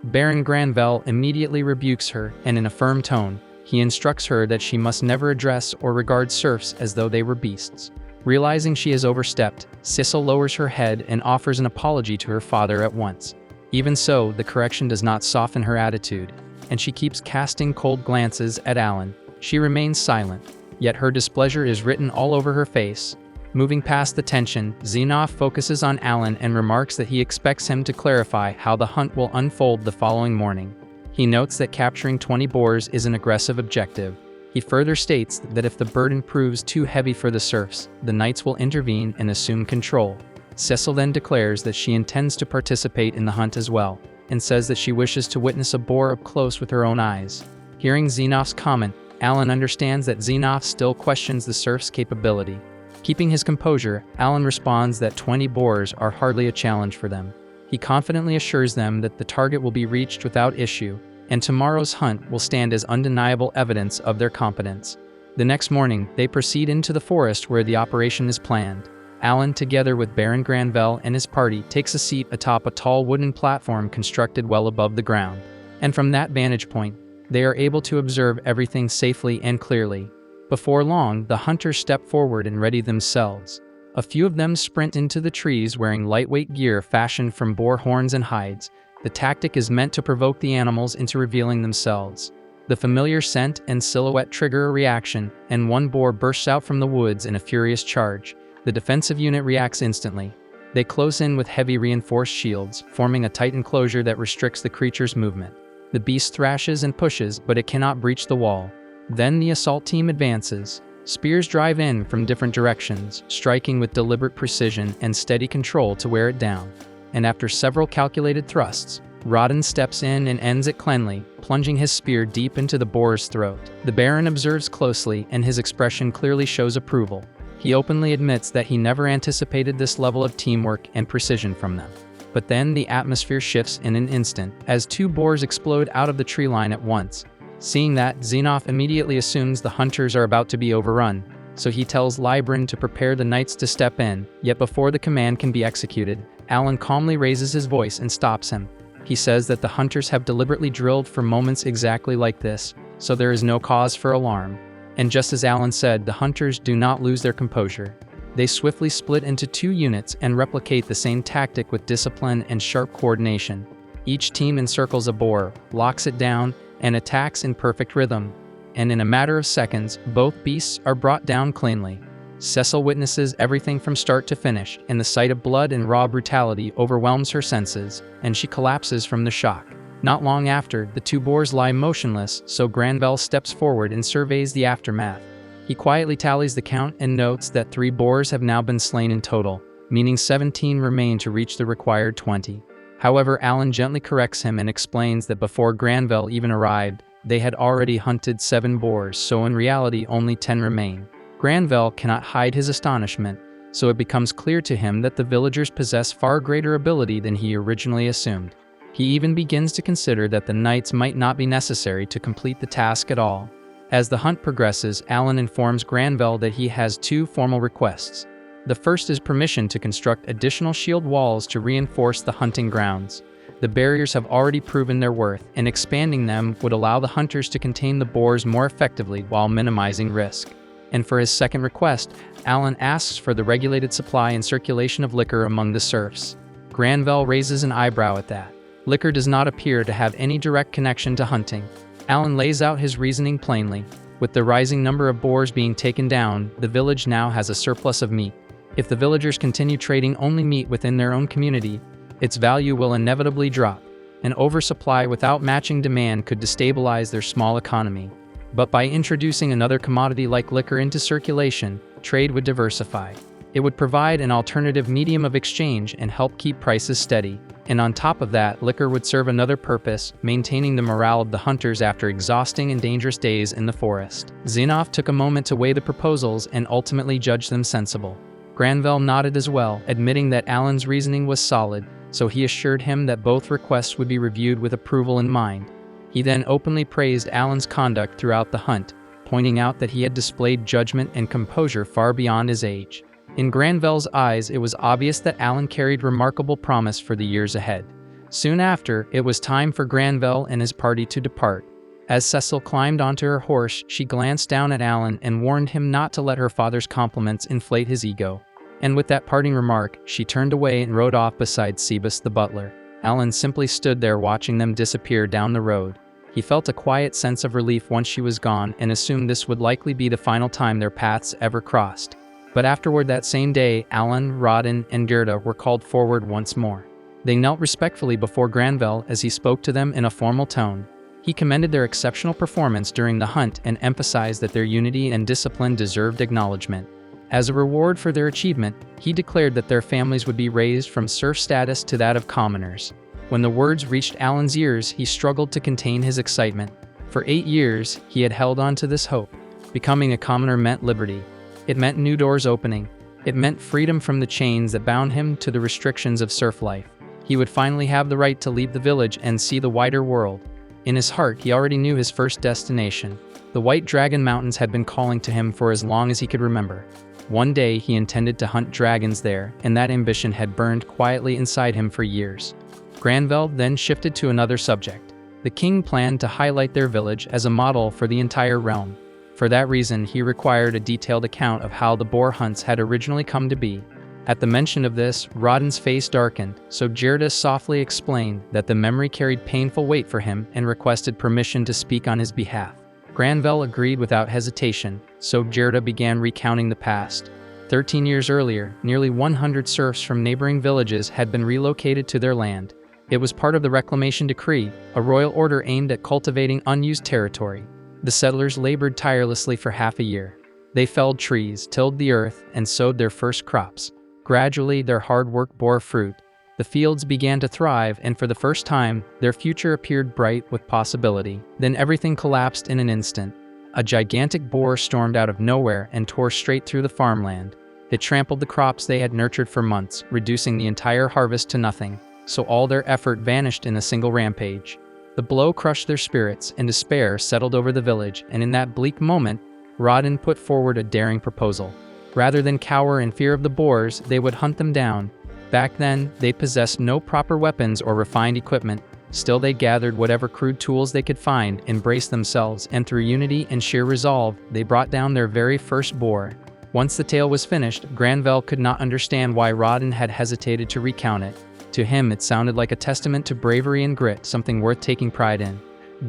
Baron Granvelle immediately rebukes her, and in a firm tone, he instructs her that she must never address or regard serfs as though they were beasts. Realizing she has overstepped, Cecile lowers her head and offers an apology to her father at once. Even so, the correction does not soften her attitude, and she keeps casting cold glances at Alan. She remains silent, yet her displeasure is written all over her face. Moving past the tension, Xenoph focuses on Alan and remarks that he expects him to clarify how the hunt will unfold the following morning. He notes that capturing 20 boars is an aggressive objective. He further states that if the burden proves too heavy for the serfs, the knights will intervene and assume control. Cecil then declares that she intends to participate in the hunt as well, and says that she wishes to witness a boar up close with her own eyes. Hearing Xenoph's comment, Alan understands that Xenoph still questions the serf's capability. Keeping his composure, Alan responds that 20 boars are hardly a challenge for them. He confidently assures them that the target will be reached without issue, and tomorrow's hunt will stand as undeniable evidence of their competence. The next morning, they proceed into the forest where the operation is planned. Alan, together with Baron Granvelle and his party, takes a seat atop a tall wooden platform constructed well above the ground. And from that vantage point, they are able to observe everything safely and clearly. Before long, the hunters step forward and ready themselves. A few of them sprint into the trees wearing lightweight gear fashioned from boar horns and hides. The tactic is meant to provoke the animals into revealing themselves. The familiar scent and silhouette trigger a reaction, and one boar bursts out from the woods in a furious charge. The defensive unit reacts instantly. They close in with heavy reinforced shields, forming a tight enclosure that restricts the creature's movement. The beast thrashes and pushes, but it cannot breach the wall. Then the assault team advances. Spears drive in from different directions, striking with deliberate precision and steady control to wear it down. And after several calculated thrusts, Rodden steps in and ends it cleanly, plunging his spear deep into the boar's throat. The Baron observes closely, and his expression clearly shows approval. He openly admits that he never anticipated this level of teamwork and precision from them. But then the atmosphere shifts in an instant, as two boars explode out of the tree line at once. Seeing that, Xenoph immediately assumes the hunters are about to be overrun, so he tells Libran to prepare the knights to step in, yet before the command can be executed, Alan calmly raises his voice and stops him. He says that the hunters have deliberately drilled for moments exactly like this, so there is no cause for alarm. And just as Alan said, the hunters do not lose their composure. They swiftly split into two units and replicate the same tactic with discipline and sharp coordination. Each team encircles a boar, locks it down, and attacks in perfect rhythm. And in a matter of seconds, both beasts are brought down cleanly. Cecil witnesses everything from start to finish, and the sight of blood and raw brutality overwhelms her senses, and she collapses from the shock. Not long after, the two boars lie motionless, so Granvelle steps forward and surveys the aftermath. He quietly tallies the count and notes that 3 boars have now been slain in total, meaning 17 remain to reach the required 20. However, Alan gently corrects him and explains that before Granvelle even arrived, they had already hunted 7 boars, so in reality only 10 remain. Granvelle cannot hide his astonishment, so it becomes clear to him that the villagers possess far greater ability than he originally assumed. He even begins to consider that the knights might not be necessary to complete the task at all. As the hunt progresses, Alan informs Granvelle that he has 2 formal requests. The first is permission to construct additional shield walls to reinforce the hunting grounds. The barriers have already proven their worth, and expanding them would allow the hunters to contain the boars more effectively while minimizing risk. And for his second request, Alan asks for the regulated supply and circulation of liquor among the serfs. Granvelle raises an eyebrow at that. Liquor does not appear to have any direct connection to hunting. Alan lays out his reasoning plainly. With the rising number of boars being taken down, the village now has a surplus of meat. If the villagers continue trading only meat within their own community, its value will inevitably drop. An oversupply without matching demand could destabilize their small economy. But by introducing another commodity like liquor into circulation, trade would diversify. It would provide an alternative medium of exchange and help keep prices steady. And on top of that, liquor would serve another purpose, maintaining the morale of the hunters after exhausting and dangerous days in the forest. Xenoph took a moment to weigh the proposals and ultimately judged them sensible. Granvelle nodded as well, admitting that Alan's reasoning was solid, so he assured him that both requests would be reviewed with approval in mind. He then openly praised Alan's conduct throughout the hunt, pointing out that he had displayed judgment and composure far beyond his age. In Granvelle's eyes, it was obvious that Alan carried remarkable promise for the years ahead. Soon after, it was time for Granvelle and his party to depart. As Cecil climbed onto her horse, she glanced down at Alan and warned him not to let her father's compliments inflate his ego. And with that parting remark, she turned away and rode off beside Sebus the butler. Alan simply stood there watching them disappear down the road. He felt a quiet sense of relief once she was gone and assumed this would likely be the final time their paths ever crossed. But afterward that same day, Alan, Rodin, and Gerda were called forward once more. They knelt respectfully before Granville as he spoke to them in a formal tone. He commended their exceptional performance during the hunt and emphasized that their unity and discipline deserved acknowledgement. As a reward for their achievement, he declared that their families would be raised from serf status to that of commoners. When the words reached Alan's ears, he struggled to contain his excitement. For 8 years, he had held on to this hope. Becoming a commoner meant liberty. It meant new doors opening. It meant freedom from the chains that bound him to the restrictions of serf life. He would finally have the right to leave the village and see the wider world. In his heart, he already knew his first destination. The White Dragon Mountains had been calling to him for as long as he could remember. One day, he intended to hunt dragons there, and that ambition had burned quietly inside him for years. Granville then shifted to another subject. The king planned to highlight their village as a model for the entire realm. For that reason, he required a detailed account of how the boar hunts had originally come to be. At the mention of this, Rodin's face darkened, so Gerda softly explained that the memory carried painful weight for him and requested permission to speak on his behalf. Granville agreed without hesitation, so Gerda began recounting the past. 13 years earlier, nearly 100 serfs from neighboring villages had been relocated to their land. It was part of the Reclamation Decree, a royal order aimed at cultivating unused territory. The settlers labored tirelessly for half a year. They felled trees, tilled the earth, and sowed their first crops. Gradually, their hard work bore fruit. The fields began to thrive, and for the first time, their future appeared bright with possibility. Then everything collapsed in an instant. A gigantic boar stormed out of nowhere and tore straight through the farmland. It trampled the crops they had nurtured for months, reducing the entire harvest to nothing. So all their effort vanished in a single rampage. The blow crushed their spirits, and despair settled over the village, and in that bleak moment, Rodin put forward a daring proposal. Rather than cower in fear of the boars, they would hunt them down. Back then, they possessed no proper weapons or refined equipment. Still, they gathered whatever crude tools they could find, embraced themselves, and through unity and sheer resolve, they brought down their very first boar. Once the tale was finished, Granville could not understand why Rodin had hesitated to recount it. To him, it sounded like a testament to bravery and grit, something worth taking pride in.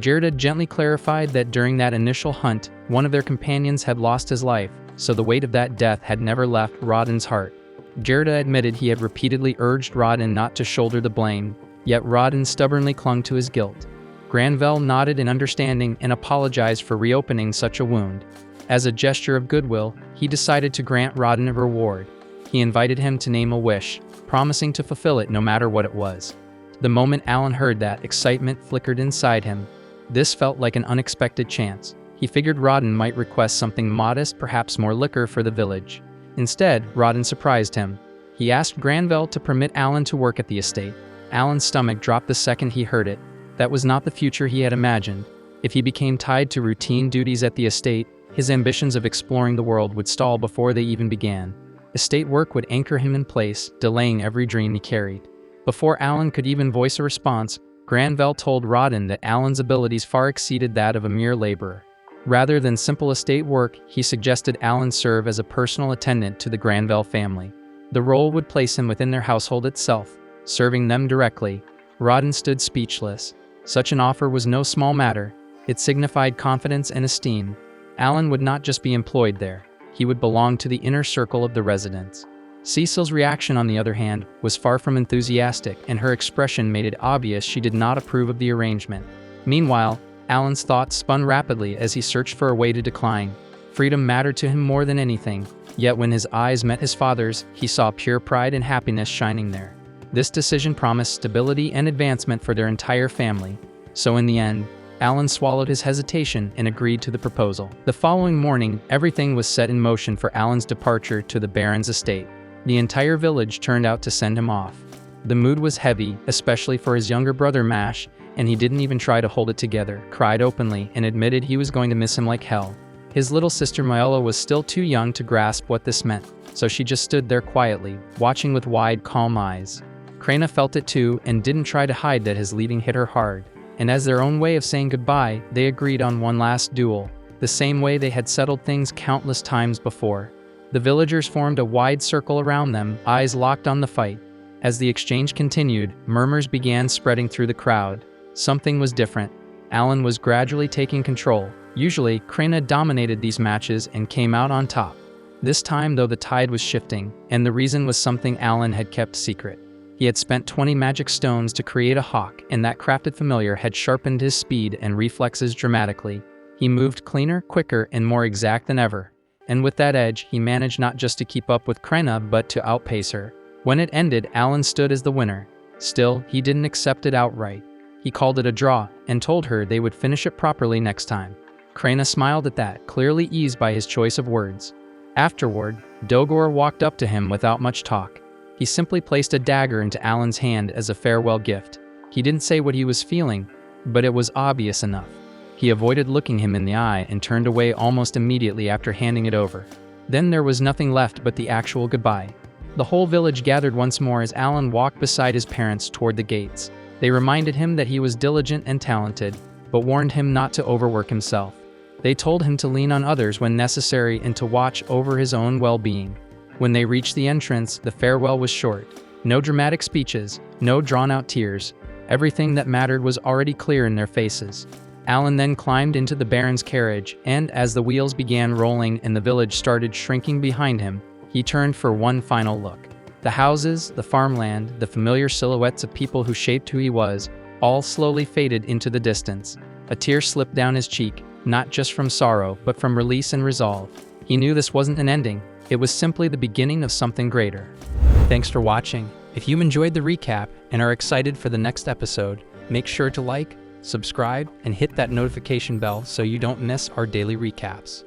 Gerda gently clarified that during that initial hunt, one of their companions had lost his life, so the weight of that death had never left Rodin's heart. Gerda admitted he had repeatedly urged Rodin not to shoulder the blame, yet Rodin stubbornly clung to his guilt. Granville nodded in understanding and apologized for reopening such a wound. As a gesture of goodwill, he decided to grant Rodin a reward. He invited him to name a wish, promising to fulfill it no matter what it was. The moment Alan heard that, excitement flickered inside him. This felt like an unexpected chance. He figured Rodin might request something modest, perhaps more liquor for the village. Instead, Rodin surprised him. He asked Granville to permit Alan to work at the estate. Alan's stomach dropped the second he heard it. That was not the future he had imagined. If he became tied to routine duties at the estate, his ambitions of exploring the world would stall before they even began. Estate work would anchor him in place, delaying every dream he carried. Before Alan could even voice a response, Granville told Rodin that Alan's abilities far exceeded that of a mere laborer. Rather than simple estate work, he suggested Alan serve as a personal attendant to the Granville family. The role would place him within their household itself, serving them directly. Rodin stood speechless. Such an offer was no small matter. It signified confidence and esteem. Alan would not just be employed there. He would belong to the inner circle of the residents. Cecil's reaction, on the other hand, was far from enthusiastic, and her expression made it obvious she did not approve of the arrangement. Meanwhile, Alan's thoughts spun rapidly as he searched for a way to decline. Freedom mattered to him more than anything, yet when his eyes met his father's, he saw pure pride and happiness shining there. This decision promised stability and advancement for their entire family. So in the end, Alan swallowed his hesitation and agreed to the proposal. The following morning, everything was set in motion for Alan's departure to the Baron's estate. The entire village turned out to send him off. The mood was heavy, especially for his younger brother Mash, and he didn't even try to hold it together, cried openly, and admitted he was going to miss him like hell. His little sister Myola was still too young to grasp what this meant, so she just stood there quietly, watching with wide, calm eyes. Krena felt it too, and didn't try to hide that his leaving hit her hard. And as their own way of saying goodbye, they agreed on one last duel, the same way they had settled things countless times before. The villagers formed a wide circle around them, eyes locked on the fight. As the exchange continued, murmurs began spreading through the crowd. Something was different. Alan was gradually taking control. Usually, Krena dominated these matches and came out on top. This time, though, the tide was shifting, and the reason was something Alan had kept secret. He had spent 20 magic stones to create a hawk, and that crafted familiar had sharpened his speed and reflexes dramatically. He moved cleaner, quicker, and more exact than ever. And with that edge, he managed not just to keep up with Krena, but to outpace her. When it ended, Alan stood as the winner. Still, he didn't accept it outright. He called it a draw, and told her they would finish it properly next time. Krena smiled at that, clearly eased by his choice of words. Afterward, Dogor walked up to him without much talk. He simply placed a dagger into Alan's hand as a farewell gift. He didn't say what he was feeling, but it was obvious enough. He avoided looking him in the eye and turned away almost immediately after handing it over. Then there was nothing left but the actual goodbye. The whole village gathered once more as Alan walked beside his parents toward the gates. They reminded him that he was diligent and talented, but warned him not to overwork himself. They told him to lean on others when necessary and to watch over his own well-being. When they reached the entrance, the farewell was short. No dramatic speeches, no drawn-out tears. Everything that mattered was already clear in their faces. Alan then climbed into the Baron's carriage, and as the wheels began rolling and the village started shrinking behind him, he turned for one final look. The houses, the farmland, the familiar silhouettes of people who shaped who he was, all slowly faded into the distance. A tear slipped down his cheek, not just from sorrow, but from release and resolve. He knew this wasn't an ending, it was simply the beginning of something greater. Thanks for watching. If you enjoyed the recap and are excited for the next episode, make sure to like, subscribe, and hit that notification bell so you don't miss our daily recaps.